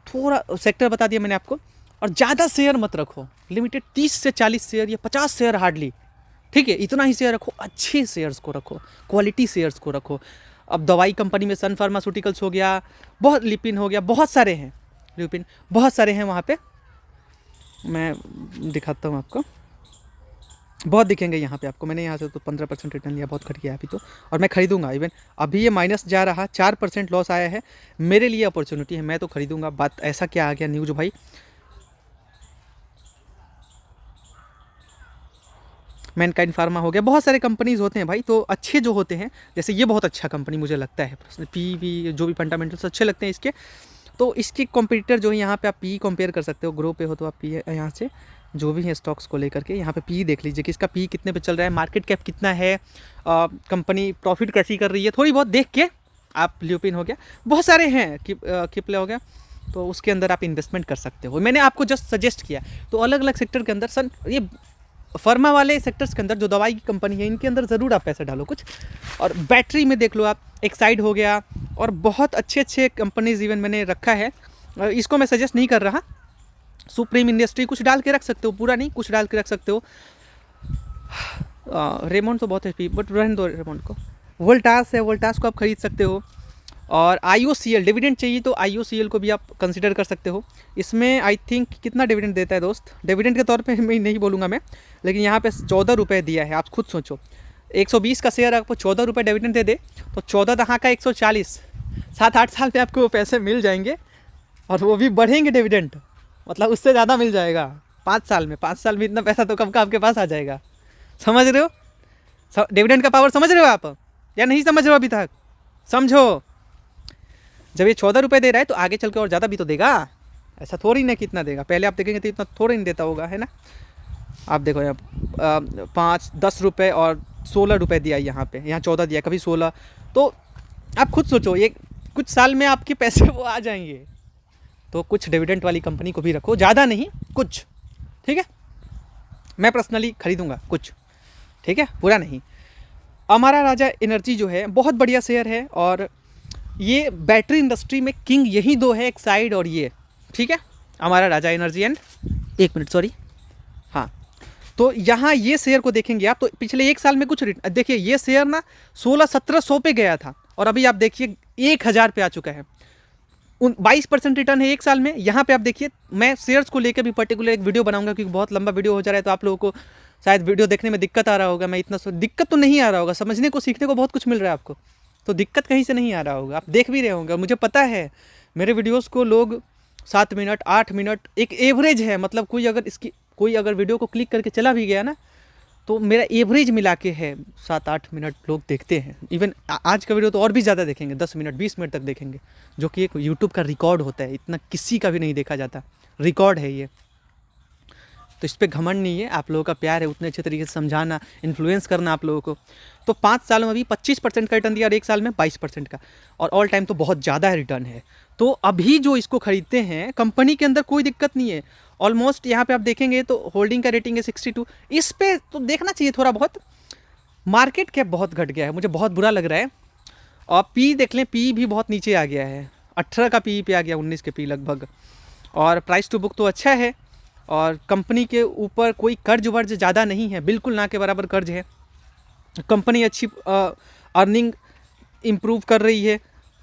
S1: थोड़ा सेक्टर बता दिया मैंने आपको, और ज़्यादा शेयर मत रखो। लिमिटेड 30 से 40 शेयर या 50 शेयर हार्डली, ठीक है, इतना ही शेयर रखो। अच्छे शेयर्स को रखो, क्वालिटी शेयर्स को रखो। अब दवाई कंपनी में सन फार्मास्यूटिकल्स हो गया, बहुत लिपिन हो गया, बहुत सारे हैं, लिपिन बहुत सारे हैं वहाँ पे। मैं दिखाता हूँ आपको, बहुत दिखेंगे यहाँ पे आपको। मैंने यहाँ से तो 15% रिटर्न लिया, बहुत घट गया अभी तो, और मैं खरीदूंगा। इवन अभी ये माइनस जा रहा, 4% लॉस आया है, मेरे लिए अपॉर्चुनिटी है, मैं तो खरीदूंगा। बात ऐसा क्या आ गया न्यूज़ भाई, मैनकाइंड फार्मा हो गया, बहुत सारे कंपनीज होते हैं भाई, तो अच्छे जो होते हैं, जैसे ये बहुत अच्छा कंपनी मुझे लगता है, पी जो भी फंडामेंटल्स अच्छे लगते हैं इसके। तो इसके कॉम्पिटिटर जो है यहाँ पे आप पी कंपेयर कर सकते हो, ग्रो पे हो तो आप पी यहाँ से जो भी है स्टॉक्स को लेकर के यहाँ पे पी देख लीजिए कि इसका पी कितने पे चल रहा है, मार्केट कैप कितना है, कंपनी प्रॉफिट कैसी कर रही है, थोड़ी बहुत देख के आप ल्यूपिन हो गया, बहुत सारे हैं, किपले हो गया, तो उसके अंदर आप इन्वेस्टमेंट कर सकते हो। मैंने आपको जस्ट सजेस्ट किया। तो अलग अलग सेक्टर के अंदर ये फार्मा वाले सेक्टर्स के अंदर जो दवाई की कंपनी है, इनके अंदर ज़रूर आप पैसे डालो कुछ। और बैटरी में देख लो आप, एक्साइड हो गया, और बहुत अच्छे अच्छे कंपनीज इवन मैंने रखा है। इसको मैं सजेस्ट नहीं कर रहा। सुप्रीम इंडस्ट्री कुछ डाल के रख सकते हो, पूरा नहीं, कुछ डाल के रख सकते हो। रेमंड तो बहुत है, बट रहने दो रेमंड को। वोल्टास है, वोल्टास को आप खरीद सकते हो। और IOCL डिविडेंड चाहिए तो IOCL को भी आप कंसिडर कर सकते हो। इसमें आई थिंक कितना डिविडेंड देता है दोस्त, डिविडेंड के तौर पे मैं नहीं बोलूँगा मैं, लेकिन यहाँ पे 14 रुपये दिया है। आप खुद सोचो, 120 का शेयर आपको 14 रुपये डिविडेंड दे दे तो 14 दहाँ का 140, 7-8 साल में आपको पैसे मिल जाएंगे, और वो भी बढ़ेंगे डिविडेंड, मतलब उससे ज़्यादा मिल जाएगा 5 साल में। 5 साल में इतना पैसा तो कब का आपके पास आ जाएगा, समझ रहे हो डिविडेंड का पावर, समझ रहे हो आप या नहीं समझ रहे हो अभी तक? समझो, जब ये 14 रुपये दे रहा है तो आगे चल के और ज़्यादा भी तो देगा, ऐसा थोड़ी ना कितना देगा। पहले आप देखेंगे तो इतना थोड़ा नहीं देता होगा, है ना। आप देखो यहाँ 5-10 रुपये और 16 रुपये दिया यहाँ पे, यहाँ 14 दिया, कभी 16। तो आप खुद सोचो, ये कुछ साल में आपके पैसे वो आ जाएंगे। तो कुछ डिविडेंड वाली कंपनी को भी रखो, ज़्यादा नहीं, कुछ, ठीक है। मैं पर्सनली खरीदूँगा कुछ, ठीक है, पूरा नहीं। अमारा राजा एनर्जी जो है बहुत बढ़िया शेयर है, और ये बैटरी इंडस्ट्री में किंग यही दो है, एक्साइड और ये, ठीक है, अमारा राजा एनर्जी एंड, एक मिनट सॉरी, हाँ। तो यहाँ ये शेयर को देखेंगे आप, तो पिछले एक साल में कुछ देखिए, ये शेयर ना 1600-1700 पे गया था, और अभी आप देखिए 1000 पे आ चुका है। 22% रिटर्न है एक साल में। यहाँ पे आप देखिए, मैं शेयर्स को लेकर भी पर्टिकुलर एक वीडियो बनाऊंगा, क्योंकि बहुत लंबा वीडियो हो जा रहा है, तो आप लोगों को शायद वीडियो देखने में दिक्कत आ रहा होगा। मैं इतना दिक्कत तो नहीं आ रहा होगा, समझने को सीखने को बहुत कुछ मिल रहा है आपको, तो दिक्कत कहीं से नहीं आ रहा होगा, आप देख भी रहे होंगे। मुझे पता है मेरे वीडियोस को लोग 7 मिनट 8 मिनट एक एवरेज है, मतलब कोई अगर वीडियो को क्लिक करके चला भी गया ना, तो मेरा एवरेज मिला के है 7-8 मिनट लोग देखते हैं। इवन आज का वीडियो तो और भी ज़्यादा देखेंगे, 10 मिनट 20 मिनट तक देखेंगे, जो कि एक यूट्यूब का रिकॉर्ड होता है, इतना किसी का भी नहीं देखा जाता, रिकॉर्ड है ये। तो इस पर घमंड नहीं है, आप लोगों का प्यार है उतने अच्छे तरीके से समझाना, इन्फ्लुएंस करना आप लोगों को। तो 5 सालों में भी 25% का रिटर्न दिया, और एक साल में 22% का, और ऑल टाइम तो बहुत ज़्यादा रिटर्न है। तो अभी जो इसको खरीदते हैं, कंपनी के अंदर कोई दिक्कत नहीं है। ऑलमोस्ट यहाँ पे आप देखेंगे तो होल्डिंग का रेटिंग है 62। इस पर तो देखना चाहिए थोड़ा बहुत। मार्केट कैप बहुत घट गया है, मुझे बहुत बुरा लग रहा है। और पी देख लें, पी भी बहुत नीचे आ गया है, 18 का पी पे आ गया, 19 के पी लगभग। और प्राइस टू बुक तो अच्छा है, और कंपनी के ऊपर कोई कर्ज वर्ज ज़्यादा नहीं है, बिल्कुल ना के बराबर कर्ज है। कंपनी अच्छी अर्निंग इम्प्रूव कर रही है,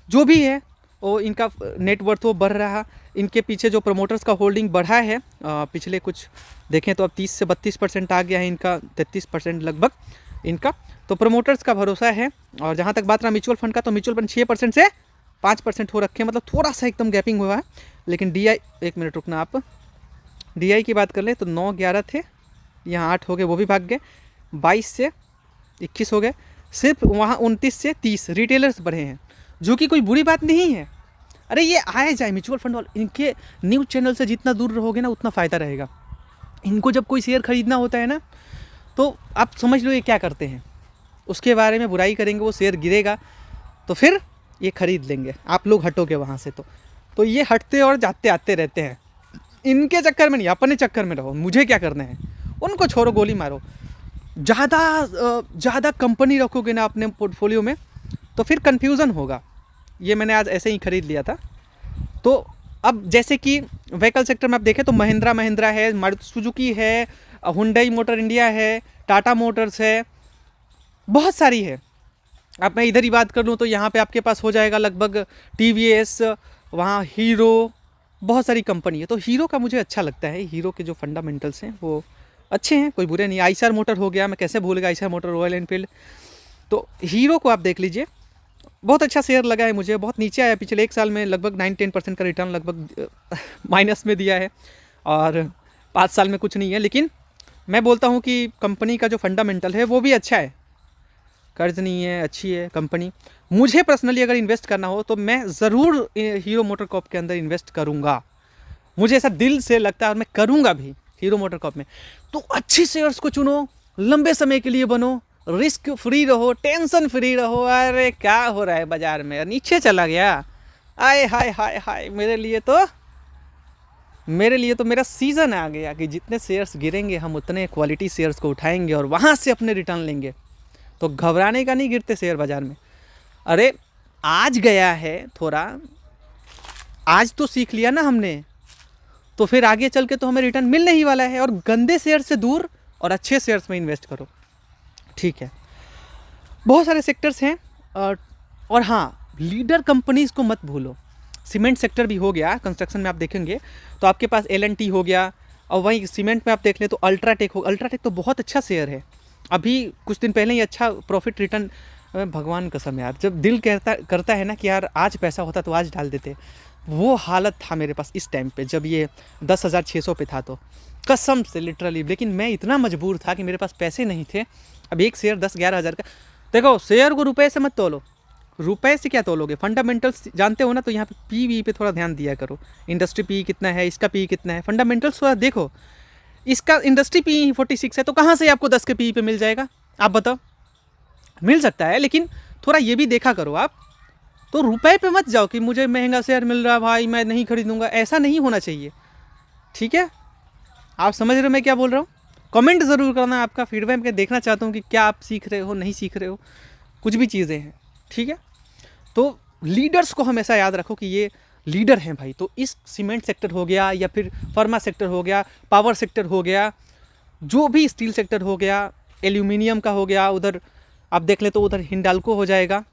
S1: जो भी है वो इनका नेटवर्थ वो बढ़ रहा। इनके पीछे जो प्रमोटर्स का होल्डिंग बढ़ा है, पिछले कुछ देखें तो अब 30 से 32% आ गया है इनका, 33% लगभग इनका। तो प्रमोटर्स का भरोसा है। और जहाँ तक बात रहा म्यूचुअल फंड का, तो म्यूचुअल फंड 6% से 5% हो रखे हैं, मतलब थोड़ा सा एकदम गैपिंग हुआ है। लेकिन DI, एक मिनट रुकना आप, DI की बात कर ले तो 9-11 थे, यहाँ 8 हो गए, वो भी भाग गए, 22 से 21 हो गए। सिर्फ वहाँ 29 से 30 रिटेलर्स बढ़े हैं, जो कि कोई बुरी बात नहीं है। अरे ये आए जाए म्यूचुअल फंड वाले, इनके न्यूज़ चैनल से जितना दूर रहोगे ना उतना फ़ायदा रहेगा। इनको जब कोई शेयर खरीदना होता है ना, तो आप समझ लो ये क्या करते हैं, उसके बारे में बुराई करेंगे, वो शेयर गिरेगा तो फिर ये खरीद लेंगे, आप लोग हटोगे वहाँ से तो ये हटते और जाते आते रहते हैं। इनके चक्कर में नहीं, अपने चक्कर में रहो, मुझे क्या करना है, उनको छोड़ो, गोली मारो। ज़्यादा कंपनी रखोगे ना अपने पोर्टफोलियो में तो फिर कन्फ्यूज़न होगा। ये मैंने आज ऐसे ही खरीद लिया था। तो अब जैसे कि व्हीकल सेक्टर में आप देखें तो महिंद्रा है, मारुति सुजुकी है, हुंडई मोटर इंडिया है, टाटा मोटर्स है, बहुत सारी है। अब मैं इधर ही बात कर लूँ तो यहाँ पे आपके पास हो जाएगा लगभग टीवीएस, वहाँ हीरो, बहुत सारी कंपनी है। तो हीरो का मुझे अच्छा लगता है, हीरो के जो फंडामेंटल्स हैं वो अच्छे हैं, कोई बुरे नहीं। आइसर मोटर हो गया, मैं कैसे भूल गया आइसर मोटर, रॉयल एनफील्ड। तो हीरो को आप देख लीजिए, बहुत अच्छा शेयर लगा है मुझे, बहुत नीचे आया पिछले 1 साल में, लगभग 9-10% का रिटर्न लगभग माइनस में दिया है, और 5 साल में कुछ नहीं है। लेकिन मैं बोलता हूँ कि कंपनी का जो फंडामेंटल है वो भी अच्छा है, कर्ज नहीं है, अच्छी है कंपनी। मुझे पर्सनली अगर इन्वेस्ट करना हो तो मैं ज़रूर हीरो मोटर कॉर्प के अंदर इन्वेस्ट करूँगा, मुझे ऐसा दिल से लगता है और मैं करूँगा भी हीरो मोटर कॉर्प में। तो अच्छी शेयर्स को चुनो, लंबे समय के लिए बनो, रिस्क फ्री रहो, टेंशन फ्री रहो। अरे क्या हो रहा है बाज़ार में, नीचे चला गया, आए हाय हाय हाय, मेरे लिए तो मेरा सीज़न आ गया कि जितने शेयर्स गिरेंगे हम उतने क्वालिटी शेयर्स को उठाएंगे और वहाँ से अपने रिटर्न लेंगे। तो घबराने का नहीं गिरते शेयर बाज़ार में। अरे आज गया है थोड़ा, आज तो सीख लिया ना हमने, तो फिर आगे चल के तो हमें रिटर्न मिलने ही वाला है। और गंदे शेयर से दूर और अच्छे शेयर्स में इन्वेस्ट करो, ठीक है। बहुत सारे सेक्टर्स हैं, और हाँ, लीडर कंपनीज़ को मत भूलो। सीमेंट सेक्टर भी हो गया, कंस्ट्रक्शन में आप देखेंगे तो आपके पास L&T हो गया, और वहीं सीमेंट में आप देख लें तो अल्ट्राटेक हो। अल्ट्राटेक तो बहुत अच्छा शेयर है, अभी कुछ दिन पहले ही अच्छा प्रॉफिट रिटर्न। भगवान कसम यार, जब दिल करता है ना कि यार आज पैसा होता तो आज डाल देते, वो हालत था मेरे पास इस टाइम पे जब ये 10,600 पे था, तो कसम से लिटरली। लेकिन मैं इतना मजबूर था कि मेरे पास पैसे नहीं थे। अब एक शेयर 10-11 हज़ार का, देखो शेयर को रुपए से मत तोलो, रुपए से क्या तोलोगे, फंडामेंटल्स जानते हो ना। तो यहाँ पे पी पे थोड़ा ध्यान दिया करो, इंडस्ट्री पी कितना है, इसका पी कितना है, फंडामेंटल्स थोड़ा देखो। इसका इंडस्ट्री पी 46 है, तो कहाँ से आपको 10 के पी पे मिल जाएगा, आप बताओ। मिल सकता है, लेकिन थोड़ा ये भी देखा करो आप। तो रुपए पे मत जाओ कि मुझे महंगा शेयर मिल रहा भाई मैं नहीं खरीदूंगा, ऐसा नहीं होना चाहिए, ठीक है। आप समझ रहे हो मैं क्या बोल रहा हूँ। कमेंट ज़रूर करना, आपका फीडबैक मैं देखना चाहता हूँ कि क्या आप सीख रहे हो, नहीं सीख रहे हो, कुछ भी चीज़ें हैं, ठीक है। तो लीडर्स को हमेशा याद रखो कि ये लीडर हैं भाई। तो इस सीमेंट सेक्टर हो गया, या फिर फार्मा सेक्टर हो गया, पावर सेक्टर हो गया, जो भी स्टील सेक्टर हो गया, एल्यूमिनियम का हो गया, उधर आप देख ले तो उधर हिंडाल्को हो जाएगा।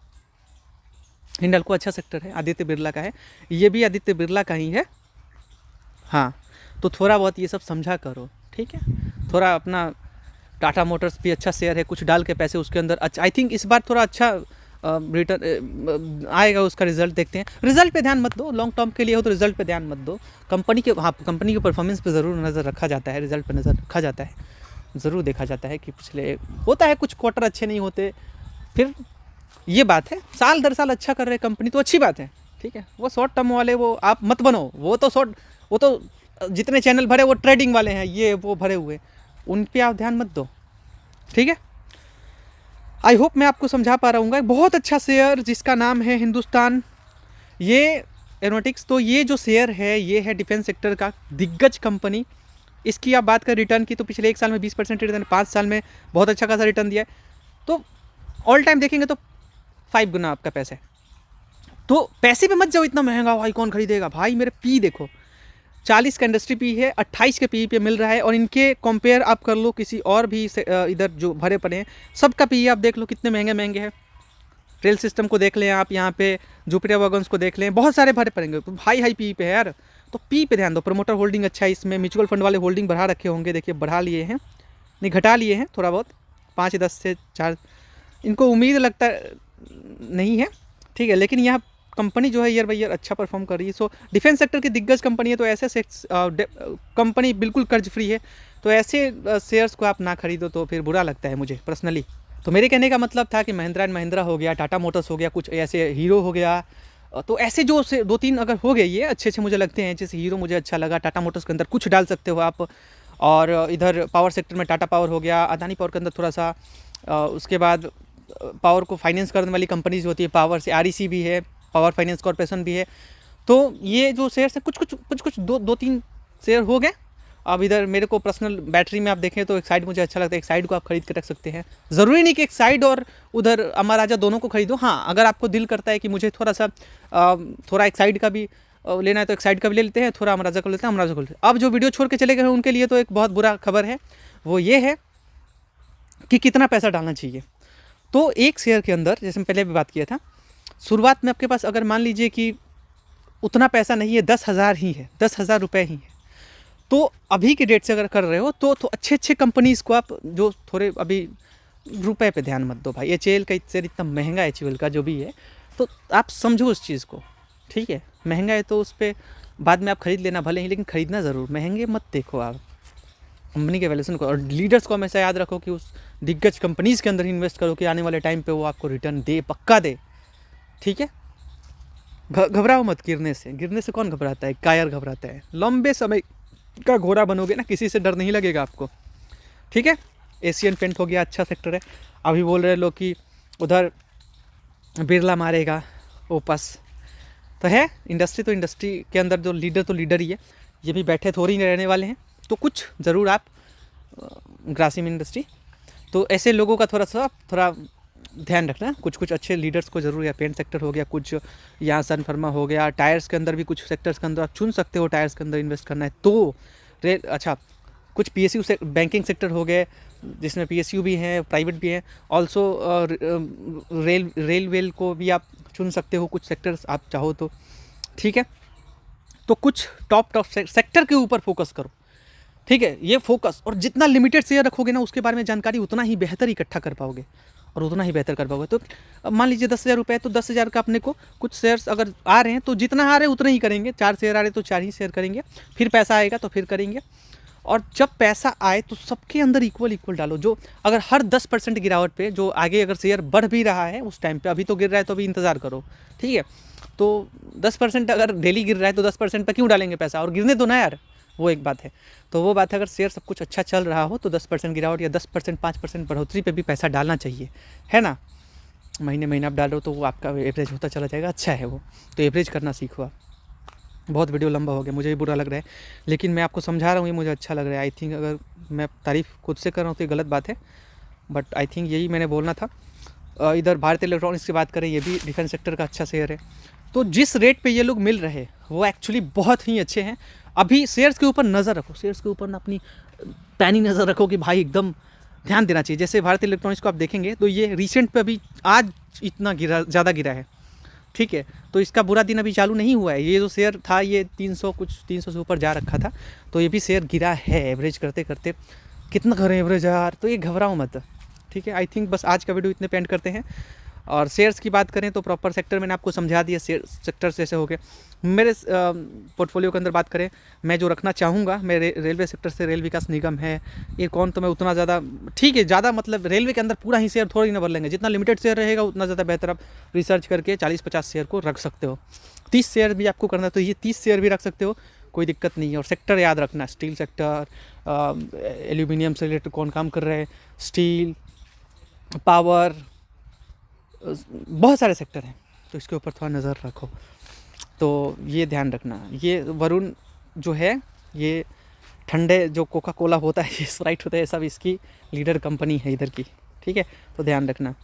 S1: हिंडाल्को अच्छा सेक्टर है, आदित्य बिरला का है, ये भी आदित्य बिरला का ही है। हाँ, तो थोड़ा बहुत ये सब समझा करो, ठीक है। थोड़ा अपना टाटा मोटर्स भी अच्छा शेयर है, कुछ डाल के पैसे उसके अंदर। अच्छा, आई थिंक इस बार थोड़ा अच्छा रिटर्न आएगा, उसका रिजल्ट देखते हैं। रिजल्ट पे ध्यान मत दो, लॉन्ग टर्म के लिए हो तो रिजल्ट पे ध्यान मत दो। कंपनी के, हाँ, कंपनी के परफॉर्मेंस पे ज़रूर नज़र रखा जाता है, रिजल्ट पे नज़र रखा जाता है, ज़रूर देखा जाता है कि पिछले होता है कुछ क्वार्टर अच्छे नहीं होते, फिर ये बात है। साल दर साल अच्छा कर रहे कंपनी तो अच्छी बात है, ठीक है। वो शॉर्ट टर्म वाले वो आप मत बनो, वो तो जितने चैनल भरे वो ट्रेडिंग वाले हैं, ये वो भरे हुए, उन पे आप ध्यान मत दो, ठीक है। आई होप मैं आपको समझा पा रहा हूँ। बहुत अच्छा शेयर जिसका नाम है हिंदुस्तान, ये एरोनॉटिक्स। तो ये जो शेयर है ये है डिफेंस सेक्टर का दिग्गज कंपनी। इसकी आप बात करें रिटर्न की तो पिछले 1 साल में 20% रिटर्न, 5 साल में बहुत अच्छा खासा रिटर्न दिया है। तो ऑल टाइम देखेंगे तो 5 गुना आपका पैसा है। तो पैसे पे मत जाओ इतना महंगा, भाई कौन खरीदेगा। भाई मेरे पी देखो, 40 का इंडस्ट्री पी है, 28 के पी पे मिल रहा है। और इनके कंपेयर आप कर लो किसी और भी इधर जो भरे पड़े हैं सबका पी आप देख लो कितने महंगे महंगे हैं। रेल सिस्टम को देख लें आप, यहाँ पे जुपिटर वैगन्स को देख लें, बहुत सारे भरे पड़ेंगे, हाई पी पे है यार। तो पी पे ध्यान दो। प्रमोटर होल्डिंग अच्छा है इसमें, म्यूचुअल फंड वाले होल्डिंग बढ़ा रखे होंगे, देखिए बढ़ा लिए हैं, नहीं घटा लिए हैं थोड़ा बहुत, 5-10 से 4, इनको उम्मीद लगता नहीं है, ठीक है। लेकिन यहाँ कंपनी जो है ईयर बाई ईयर अच्छा परफॉर्म कर रही है। सो डिफेंस सेक्टर की दिग्गज कंपनी है, तो ऐसे कंपनी बिल्कुल कर्ज फ्री है, तो ऐसे शेयर्स को आप ना खरीदो तो फिर बुरा लगता है मुझे पर्सनली, तो मेरे कहने का मतलब था कि महिंद्रा एंड महिंद्रा हो गया, टाटा मोटर्स हो गया, कुछ ऐसे हीरो हो गया, तो ऐसे जो से 2-3 अगर हो गए ये अच्छे मुझे लगते हैं। जैसे हीरो मुझे अच्छा लगा, टाटा मोटर्स के अंदर कुछ डाल सकते हो आप, और इधर पावर सेक्टर में टाटा पावर हो गया, अदानी पावर के अंदर थोड़ा सा, उसके बाद पावर को फाइनेंस करने वाली कंपनीज होती है पावर से, आरईसी भी है, पावर फाइनेंस कॉर्पोरेशन भी है। तो ये जो शेयर्स हैं कुछ 2-3 शेयर हो गए। अब इधर मेरे को पर्सनल बैटरी में आप देखें तो एक्साइड मुझे अच्छा लगता है, एक्साइड को आप खरीद के रख सकते हैं। ज़रूरी नहीं कि एक्साइड और उधर अमर राजा दोनों को खरीदो। हाँ, अगर आपको दिल करता है कि मुझे थोड़ा एक्साइड का भी लेना है तो एक्साइड का भी ले लेते हैं, थोड़ा अमर राजा को लेते हैं, अमर राजा को लेते हैं। अब जो वीडियो छोड़ के चले गए हैं उनके लिए तो एक बहुत बुरा खबर है, वो ये है कि कितना पैसा डालना चाहिए। तो एक शेयर के अंदर, जैसे मैं पहले भी बात किया था, शुरुआत में आपके पास अगर मान लीजिए कि उतना पैसा नहीं है, 10,000 ही है, 10,000 रुपये ही है, तो अभी के डेट से अगर कर रहे हो तो अच्छे कंपनीज़ को आप, जो थोड़े अभी रुपए पे ध्यान मत दो भाई, एचएएल का शेयर इतना महंगा है, एचएएल का जो भी है, तो आप समझो उस चीज़ को, ठीक है। महंगा है तो उस पर बाद में आप खरीद लेना भले ही, लेकिन खरीदना ज़रूर, महंगे मत देखो आप कंपनी के वैल्यूएशन को। और लीडर्स को हमेशा याद रखो कि उस दिग्गज कंपनीज़ के अंदर इन्वेस्ट करो कि आने वाले टाइम पे वो आपको रिटर्न दे, पक्का दे, ठीक है। घबराओ मत, गिरने से कौन घबराता है, कायर घबराता है। लंबे समय का घोड़ा बनोगे ना, किसी से डर नहीं लगेगा आपको, ठीक है। एशियन पेंट हो गया, अच्छा सेक्टर है। अभी बोल रहे लोग कि उधर बिरला मारेगा ओपस, तो है इंडस्ट्री, तो इंडस्ट्री के अंदर जो लीडर तो लीडर ही है, ये भी बैठे थोड़ी नहीं रहने वाले हैं। तो कुछ ज़रूर आप ग्रासिम इंडस्ट्री, तो ऐसे लोगों का थोड़ा ध्यान रखना। कुछ अच्छे लीडर्स को ज़रूर, या पेंट सेक्टर हो गया, कुछ यहाँ सन फर्मा हो गया, टायर्स के अंदर भी कुछ सेक्टर्स के अंदर आप चुन सकते हो, टायर्स के अंदर इन्वेस्ट करना है तो। अच्छा, कुछ पीएसयू से बैंकिंग सेक्टर हो गए, जिसमें पीएसयू भी हैं, प्राइवेट भी हैं, ऑल्सो रेल को भी आप चुन सकते हो, कुछ सेक्टर्स आप चाहो तो, ठीक है। तो कुछ टॉप सेक्टर के ऊपर फोकस करो, ठीक है। ये फोकस, और जितना लिमिटेड शेयर रखोगे ना, उसके बारे में जानकारी उतना ही बेहतर इकट्ठा कर पाओगे और उतना ही बेहतर कर पाओगे। तो मान लीजिए 10,000 रुपये, तो 10,000 का अपने को कुछ शेयर्स अगर आ रहे हैं तो जितना आ रहे हैं उतना ही करेंगे। 4 शेयर आ रहे हैं तो 4 ही शेयर करेंगे, फिर पैसा आएगा तो फिर करेंगे। और जब पैसा आए तो सबके अंदर इक्वल डालो। जो अगर हर 10% गिरावट पे, जो आगे अगर शेयर बढ़ भी रहा है उस टाइम पे, अभी तो गिर रहा है तो अभी इंतज़ार करो, ठीक है। तो 10% अगर डेली गिर रहा है तो 10% पे क्यों डालेंगे पैसा, और गिरने दो ना यार, वो एक बात है। तो वो बात है, अगर शेयर सब कुछ अच्छा चल रहा हो तो 10% गिरावट या 10% 5% बढ़ोतरी पे भी पैसा डालना चाहिए, है ना। महीने आप डाल रहे हो तो वो आपका एवरेज होता चला जाएगा, अच्छा है वो। तो एवरेज करना सीखो आप। बहुत वीडियो लंबा हो गया, मुझे भी बुरा लग रहा है, लेकिन मैं आपको समझा रहा हूँ, ये मुझे अच्छा लग रहा है। आई थिंक अगर मैं तारीफ़ खुद से कर रहा हूँ तो ये गलत बात है, बट आई थिंक यही मैंने बोलना था। इधर भारतीय इलेक्ट्रॉनिक्स की बात करें, ये भी डिफेंस सेक्टर का अच्छा शेयर है। तो जिस रेट पे ये लोग मिल रहे हैं वो एक्चुअली बहुत ही अच्छे हैं। अभी शेयर्स के ऊपर नज़र रखो, शेयर्स के ऊपर ना अपनी पैनी नज़र रखो कि भाई एकदम ध्यान देना चाहिए। जैसे भारतीय इलेक्ट्रॉनिक्स को आप देखेंगे तो ये रिसेंट पे अभी आज इतना ज़्यादा गिरा है, ठीक है। तो इसका बुरा दिन अभी चालू नहीं हुआ है। ये जो शेयर था ये 300 से ऊपर जा रखा था, तो ये भी शेयर गिरा है एवरेज करते करते। कितना करें एवरेज यार, तो ये घबराओ मत, ठीक है। आई थिंक बस आज का वीडियो इतने पे एंड करते हैं। और शेयर्स की बात करें तो प्रॉपर सेक्टर मैंने आपको समझा दिया, सेक्टर्स जैसे हो गए। मेरे पोर्टफोलियो के अंदर बात करें, मैं जो रखना चाहूँगा, मैं रेलवे सेक्टर से रेल विकास निगम है, ये कौन, तो मैं उतना ज़्यादा, ठीक है, ज़्यादा मतलब रेलवे के अंदर पूरा ही शेयर थोड़ी ना भर लेंगे। जितना लिमिटेड शेयर रहेगा उतना ज़्यादा बेहतर। आप रिसर्च करके 40-50 शेयर को रख सकते हो। 30 शेयर भी आपको करना है तो ये 30 शेयर भी रख सकते हो, कोई दिक्कत नहीं है। और सेक्टर याद रखना, स्टील सेक्टर, एल्यूमिनियम से रिलेटेड कौन काम कर रहे हैं, स्टील, पावर, बहुत सारे सेक्टर हैं, तो इसके ऊपर थोड़ा नज़र रखो। तो ये ध्यान रखना, ये वरुण जो है, ये ठंडे जो कोका कोला होता है, ये स्प्राइट होता है, सब इसकी लीडर कंपनी है इधर की, ठीक है। तो ध्यान रखना।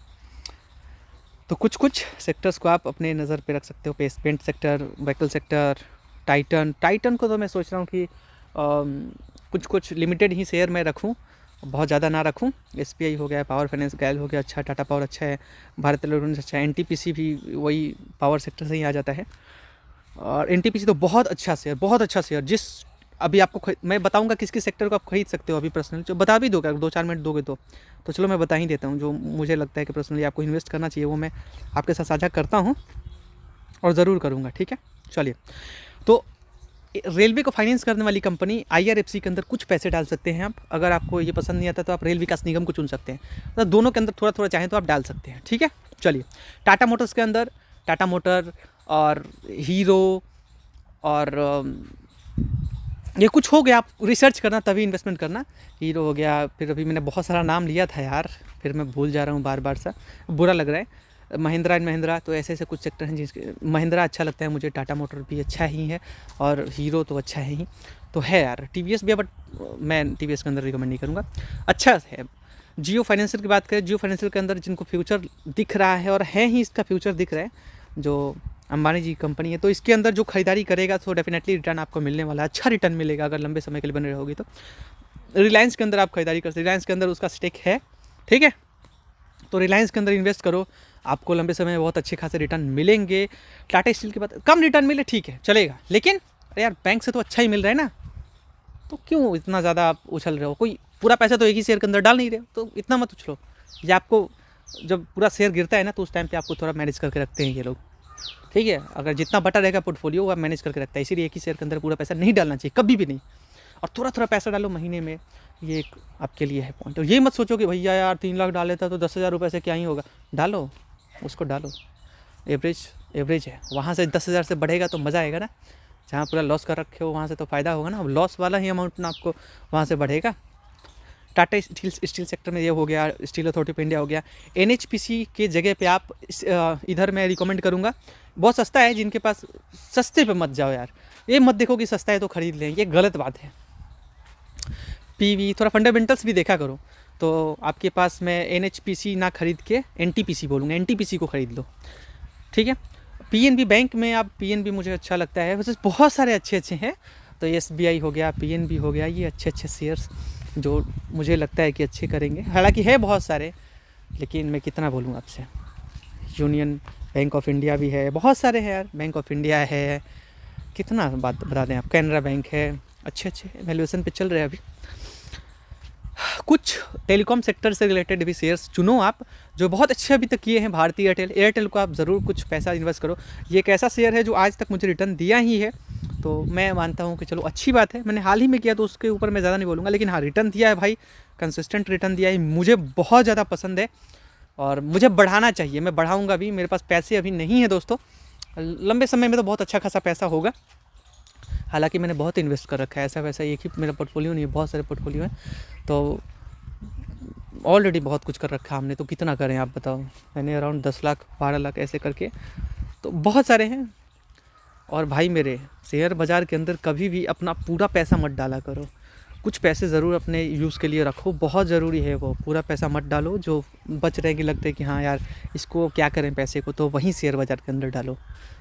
S1: तो कुछ सेक्टर्स को आप अपने नज़र पे रख सकते हो, paint sector, vehicle sector, Titan को तो मैं सोच रहा हूँ कि कुछ लिमिटेड ही शेयर में रखूँ, बहुत ज़्यादा ना रखूँ। एसबीआई हो गया, पावर फाइनेंस, गैल हो गया, अच्छा, टाटा पावर अच्छा है, भारत इलेक्ट्रॉनिक्स अच्छा है, एनटीपीसी भी वही पावर सेक्टर से ही आ जाता है। और एनटीपीसी तो बहुत अच्छा शेयर। जिस अभी आपको मैं बताऊंगा किस सेक्टर को आप खरीद सकते हो अभी पर्सनली, जो बता भी दोगे, अगर 2-4 मिनट दोगे तो चलो मैं बता ही देता हूँ। जो मुझे लगता है कि पर्सनली आपको इन्वेस्ट करना चाहिए वो मैं आपके साथ साझा करता हूँ और ज़रूर करूँगा, ठीक है। चलिए, तो रेलवे को फाइनेंस करने वाली कंपनी IRFC के अंदर कुछ पैसे डाल सकते हैं आप। अगर आपको ये पसंद नहीं आता तो आप रेल विकास निगम को चुन सकते हैं। तो दोनों के अंदर थोड़ा थोड़ा चाहें तो आप डाल सकते हैं, ठीक है। चलिए, टाटा मोटर्स के अंदर टाटा मोटर और हीरो और ये कुछ हो गया, आप रिसर्च करना तभी इन्वेस्टमेंट करना। हीरो हो गया, फिर अभी मैंने बहुत सारा नाम लिया था यार, फिर मैं भूल जा रहा हूँ बार बार सा, बुरा लग रहा है। महिंद्रा एंड महिंद्रा, तो ऐसे ऐसे कुछ सेक्टर हैं जिसके, महिंद्रा अच्छा लगता है मुझे, टाटा मोटर भी अच्छा ही है और हीरो तो अच्छा है ही, तो है यार। TVS भी है, बट मैं TVS के अंदर रिकमेंड नहीं करूँगा, अच्छा है। जियो फाइनेंशियल की बात करें, जियो फाइनेंशियल के अंदर जिनको फ्यूचर दिख रहा है, और है ही इसका फ्यूचर दिख रहा है, जो अंबानी जी कंपनी है, तो इसके अंदर जो खरीदारी करेगा तो डेफिनेटली रिटर्न आपको मिलने वाला है, अच्छा रिटर्न मिलेगा अगर लंबे समय के लिए बने रहोगी तो। रिलायंस के अंदर आप खरीदारी कर सकते, रिलायंस के अंदर उसका स्टेक है, ठीक है, तो रिलायंस के अंदर इन्वेस्ट करो, आपको लंबे समय में बहुत अच्छे खासे रिटर्न मिलेंगे। टाटा स्टील की बात, कम रिटर्न मिले ठीक है चलेगा, लेकिन अरे यार बैंक से तो अच्छा ही मिल रहा है ना, तो क्यों इतना ज़्यादा आप उछल रहे हो। कोई पूरा पैसा तो एक ही शेयर के अंदर डाल नहीं रहे हो, तो इतना मत उछलो। ये आपको जब पूरा शेयर गिरता है ना, तो उस टाइम पे आपको थोड़ा मैनेज करके रखते हैं ये लोग, ठीक है। अगर जितना बटा रहेगा पोर्टफोलियो वो आप मैनेज करके रखता है, इसीलिए एक ही शेयर के अंदर पूरा पैसा नहीं डालना चाहिए, कभी भी नहीं। और थोड़ा थोड़ा पैसा डालो महीने में, ये एक आपके लिए है पॉइंट। और ये मत सोचो कि भैया यार 3 लाख डाल लेता तो 10,000 रुपये से क्या ही होगा। डालो, उसको डालो, एवरेज है, वहाँ से 10,000 से बढ़ेगा तो मज़ा आएगा ना। जहाँ पूरा लॉस कर रखे हो वहाँ से तो फ़ायदा होगा ना, अब लॉस वाला ही अमाउंट ना आपको वहाँ से बढ़ेगा। टाटा स्टील सेक्टर में ये हो गया, स्टील अथॉरिटी ऑफ इंडिया हो गया। NHPC के जगह पे आप इधर मैं रिकमेंड करूँगा, बहुत सस्ता है, जिनके पास, सस्ते पे मत जाओ यार, ये मत देखो कि सस्ता है तो ख़रीद लें, ये गलत बात है। PV, थोड़ा फंडामेंटल्स भी देखा करो। तो आपके पास मैं NHPC ना खरीद के NTPC बोलूँगा, NTPC को ख़रीद लो, ठीक है। PNB बैंक में आप, PNB मुझे अच्छा लगता है, वैसे बहुत सारे अच्छे हैं, तो SBI हो गया, PNB हो गया, ये अच्छे शेयर्स जो मुझे लगता है कि अच्छे करेंगे। हालांकि है बहुत सारे, लेकिन मैं कितना बोलूँ आपसे। यूनियन बैंक ऑफ इंडिया भी है, बहुत सारे हैं यार, बैंक ऑफ इंडिया है, कितना बात बता दें आप, कैनरा बैंक है, अच्छे वैल्यूएशन पे चल रहे हैं अभी। कुछ टेलीकॉम सेक्टर से रिलेटेड भी शेयर्स चुनो आप, जो बहुत अच्छे अभी तक किए हैं। भारतीय एयरटेल को आप ज़रूर कुछ पैसा इन्वेस्ट करो। ये एक ऐसा शेयर है जो आज तक मुझे रिटर्न दिया ही है, तो मैं मानता हूँ कि चलो अच्छी बात है। मैंने हाल ही में किया तो उसके ऊपर मैं ज़्यादा नहीं बोलूँगा, लेकिन हाँ रिटर्न दिया है भाई, कंसिस्टेंट रिटर्न दिया है, मुझे बहुत ज़्यादा पसंद है और मुझे बढ़ाना चाहिए, मैं बढ़ाऊँगा भी। मेरे पास पैसे अभी नहीं है दोस्तों, लंबे समय में तो बहुत अच्छा खासा पैसा होगा। हालांकि मैंने बहुत इन्वेस्ट कर रखा है, ऐसा वैसा एक ही मेरा पोर्टफोलियो नहीं है, बहुत सारे पोर्टफोलियो हैं, तो ऑलरेडी बहुत कुछ कर रखा है हमने। तो कितना करें आप बताओ, मैंने अराउंड 10 लाख 12 लाख ऐसे करके, तो बहुत सारे हैं। और भाई मेरे, शेयर बाज़ार के अंदर कभी भी अपना पूरा पैसा मत डाला करो, कुछ पैसे ज़रूर अपने यूज़ के लिए रखो, बहुत ज़रूरी है वो। पूरा पैसा मत डालो, जो बच रहेगी लगता है कि हाँ यार इसको क्या करें पैसे को, तो वहीं शेयर बाज़ार के अंदर डालो।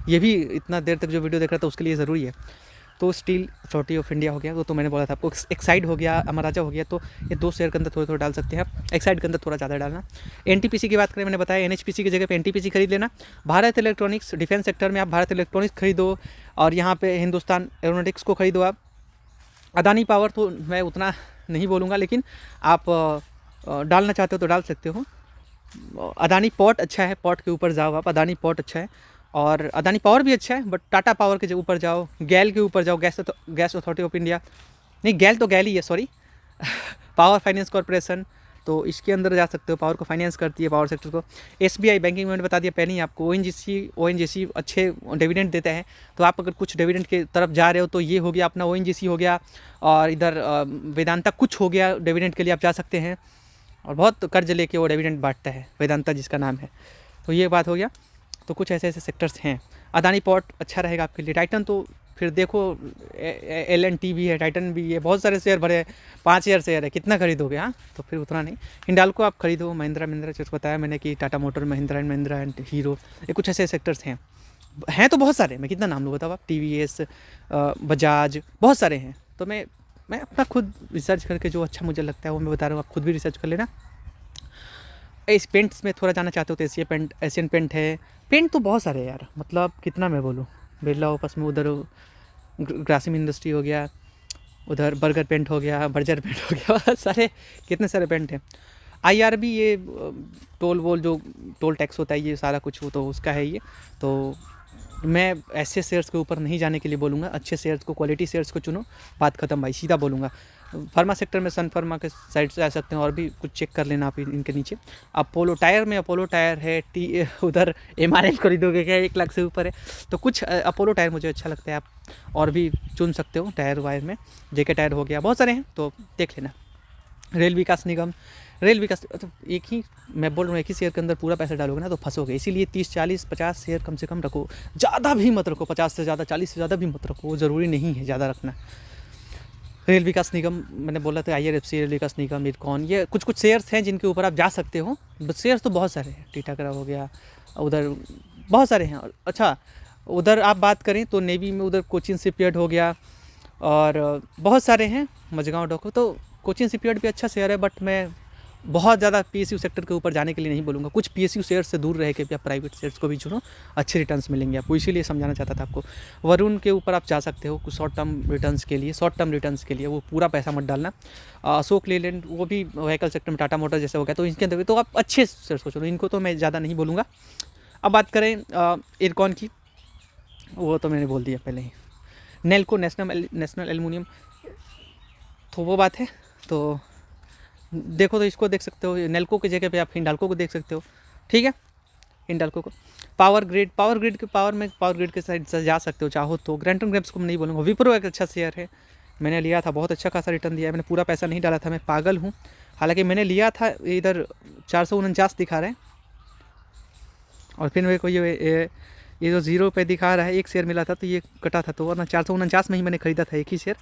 S1: ये भी इतना देर तक जो वीडियो देख रहा था उसके लिए ज़रूरी है। तो स्टील अथॉरिटी ऑफ इंडिया हो गया, वो तो मैंने बोला था आपको। एक्साइड हो गया, अमर राजा हो गया, तो ये 2 शेयर के अंदर थोड़े थोड़े डाल सकते हैं आप। एक्साइड के अंदर थोड़ा ज़्यादा डालना। NTPC की बात करें, मैंने बताया NHPC की जगह पे NTPC खरीद लेना। भारत इलेक्ट्रॉनिक्स, डिफेंस सेक्टर में आप भारत इलेक्ट्रॉनिक्स खरीदो, और यहाँ पे हिंदुस्तान एरोनॉटिक्स को खरीदो आप। अदानी पावर तो मैं उतना नहीं बोलूँगा, लेकिन आप डालना चाहते हो तो डाल सकते हो। अदानी पोर्ट अच्छा है, पोर्ट के ऊपर जाओ आप, अदानी पोर्ट अच्छा है, और अदानी पावर भी अच्छा है, बट टाटा पावर के ऊपर जाओ, गैल के ऊपर जाओ, गैस अथॉरिटी ऑफ इंडिया, नहीं गैल तो गैल ही है, सॉरी पावर फाइनेंस कॉर्पोरेशन, तो इसके अंदर जा सकते हो, पावर को फाइनेंस करती है, पावर सेक्टर को। SBI बैंकिंग मैंने बता दिया पहले ही आपको। ONGC अच्छे डिविडेंड देते हैं, तो आप अगर कुछ डिविडेंड की तरफ जा रहे हो तो ये हो गया अपना ONGC हो गया, और इधर वेदांता कुछ हो गया, डिविडेंड के लिए आप जा सकते हैं, और बहुत कर्ज लेके वो डिविडेंड बांटता है, वेदांता जिसका नाम है, तो ये बात हो गया। तो कुछ ऐसे सेक्टर्स हैं। अदानी पोर्ट अच्छा रहेगा आपके लिए। टाइटन तो फिर देखो, L&T भी है, टाइटन भी है, बहुत सारे शेयर भरे हैं, 5,000 शेयर है, कितना खरीदोगे, हाँ तो फिर उतना नहीं। हिंडाल्को आप खरीदो, महिंद्रा जो बताया मैंने कि Tata motor, Mahindra and hero, ये कुछ ऐसे सेक्टर्स हैं तो बहुत सारे, मैं कितना नाम लूँ बताओ आप, TVS, बजाज, बहुत सारे हैं। तो मैं अपना खुद रिसर्च करके जो अच्छा मुझे लगता है वो मैं बता रहा हूँ, आप खुद भी रिसर्च कर लेना। इस पेंट्स में थोड़ा जाना चाहते हो तो एशियन पेंट है। पेंट तो बहुत सारे हैं यार, मतलब कितना मैं बोलूँ, बिरला ओपस में, उधर ग्रासिम इंडस्ट्री हो गया, उधर बर्गर पेंट हो गया, बर्जर पेंट हो गया, बहुत सारे, कितने सारे पेंट हैं। IRB, ये टोल टैक्स होता है, ये सारा कुछ वो तो उसका है ये, तो मैं ऐसे शेयर्स के ऊपर नहीं जाने के लिए बोलूँगा, अच्छे शेयर्स को, क्वालिटी शेयर्स को चुनो, बात खत्म भाई, सीधा बोलूँगा। फार्मा सेक्टर में सन फार्मा के साइड से आ सकते हैं, और भी कुछ चेक कर लेना आप इनके नीचे। अपोलो टायर में अपोलो टायर है, उधर एमआरएफ खरीदोगे क्या, 1 लाख से ऊपर है, तो कुछ अपोलो टायर मुझे अच्छा लगता है, आप और भी चुन सकते हो टायर वायर में। जेके टायर हो गया, बहुत सारे हैं, तो देख लेना। रेल विकास निगम, रेल विकास, तो एक ही मैं बोल रहा हूँ, एक ही शेयर के अंदर पूरा पैसा डालोगे ना तो फंसोगे, इसीलिए 30 40 50 शेयर कम से कम रखो, ज़्यादा भी मत रखो, 50 से ज़्यादा 40 से ज़्यादा भी मत रखो, वो ज़रूरी नहीं है ज़्यादा रखना। रेल विकास निगम मैंने बोला था, IRFC, रेल विकास निगम, इरकॉन, ये कुछ कुछ शेयर्स हैं जिनके ऊपर आप जा सकते हो। शेयर्स तो बहुत सारे हैं, टीटागढ़ हो गया, उधर बहुत सारे हैं। अच्छा, उधर आप बात करें तो नेवी में उधर कोचिन शिपयार्ड हो गया, और बहुत सारे हैं, मझगांव डॉको, तो कोचिन शिपयार्ड भी अच्छा शेयर है, बट मैं बहुत ज़्यादा PSU सेक्टर के ऊपर जाने के लिए नहीं बोलूँगा। कुछ PSU शेयर से दूर रह के भी आप प्राइवेट शेयर्स को भी चुनो, अच्छे रिटर्न्स मिलेंगे आपको, इसीलिए समझाना चाहता था आपको। वरुण के ऊपर आप जा सकते हो कुछ शॉर्ट टर्म रिटर्न्स के लिए, वो पूरा पैसा मत डालना। अशोक लेलैंड, वो भी व्हीकल सेक्टर में, टाटा मोटर जैसे हो गया, तो इनके अंदर तो आप अच्छे शेयर्स को चुनो, इनको तो मैं ज़्यादा नहीं बोलूँगा। अब बात करें इरकॉन की, वो तो मैंने बोल दिया पहले ही। नेल्को, नेशनल एल्युमिनियम, तो वो बात है, तो देखो तो इसको देख सकते हो, नेल्को की जगह पे आप हिंडाल्को को देख सकते हो, ठीक है, हिंडाल्को को। पावर ग्रिड के साइड से जा सकते हो चाहो तो। ग्रैंटन ग्रेप्स को मैं नहीं बोलूँगा। विप्रो एक अच्छा शेयर है, मैंने लिया था, बहुत अच्छा खासा रिटर्न दिया है, मैंने पूरा पैसा नहीं डाला था, मैं पागल हूँ। हालांकि मैंने लिया था, इधर 449 दिखा रहे हैं, और फिर मेरे को ये जो 0 पे दिखा रहा है, एक शेयर मिला था तो ये कटा था, तो वरना 449 में ही मैंने खरीदा था एक ही शेयर,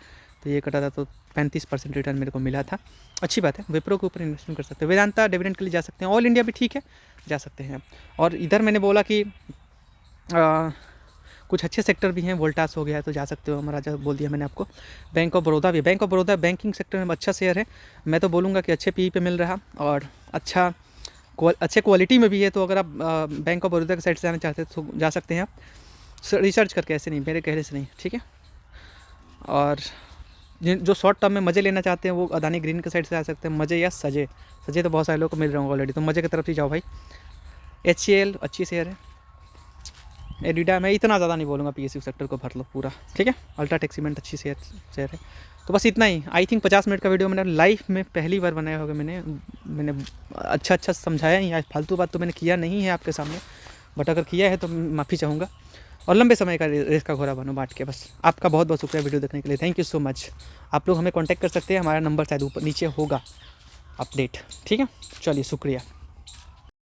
S1: तो ये कटा था, तो 35% रिटर्न मेरे को मिला था, अच्छी बात है। विप्रो के ऊपर इन्वेस्टमेंट कर सकते हैं। वेदांता डिविडेंड के लिए जा सकते हैं। ऑल इंडिया भी ठीक है, जा सकते हैं। और इधर मैंने बोला कि कुछ अच्छे सेक्टर भी हैं, वोल्टास हो गया तो जा सकते हो, हमारा बोल दिया मैंने आपको। बैंक ऑफ बड़ौदा भी, bank of Baroda banking sector में अच्छा शेयर है, मैं तो बोलूँगा कि अच्छे PE पे मिल रहा, और अच्छे क्वालिटी में भी है, तो अगर आप बैंक ऑफ बड़ौदा के साइड से जाना चाहते हैं तो जा सकते हैं आप, रिसर्च करके, ऐसे नहीं, मेरे कहने से नहीं, ठीक है। और जो शॉर्ट टर्म में मज़े लेना चाहते हैं वो अदानी ग्रीन के साइड से आ सकते हैं, मज़े या सजे तो बहुत सारे लोग को मिल रहे होंगे ऑलरेडी, तो मज़े की तरफ ही जाओ भाई। HCL अच्छी शेयर है। एडिडा, मैं इतना ज़्यादा नहीं बोलूँगा, PSU सेक्टर को भर लो पूरा, ठीक है। अल्ट्राटेक सीमेंट अच्छी शेयर है। तो बस इतना ही। आई थिंक 50 मिनट का वीडियो मैंने लाइफ में पहली बार बनाया होगा, मैंने अच्छा समझाया ही, आज फालतू बात तो मैंने किया नहीं है आपके सामने, बट अगर किया है तो माफ़ी चाहूँगा। और लंबे समय का रेस का घोड़ा बनो बांट के। बस आपका बहुत बहुत शुक्रिया वीडियो देखने के लिए, थैंक यू सो मच। आप लोग हमें कांटेक्ट कर सकते हैं, हमारा नंबर शायद ऊपर नीचे होगा अपडेट, ठीक है। चलिए, शुक्रिया।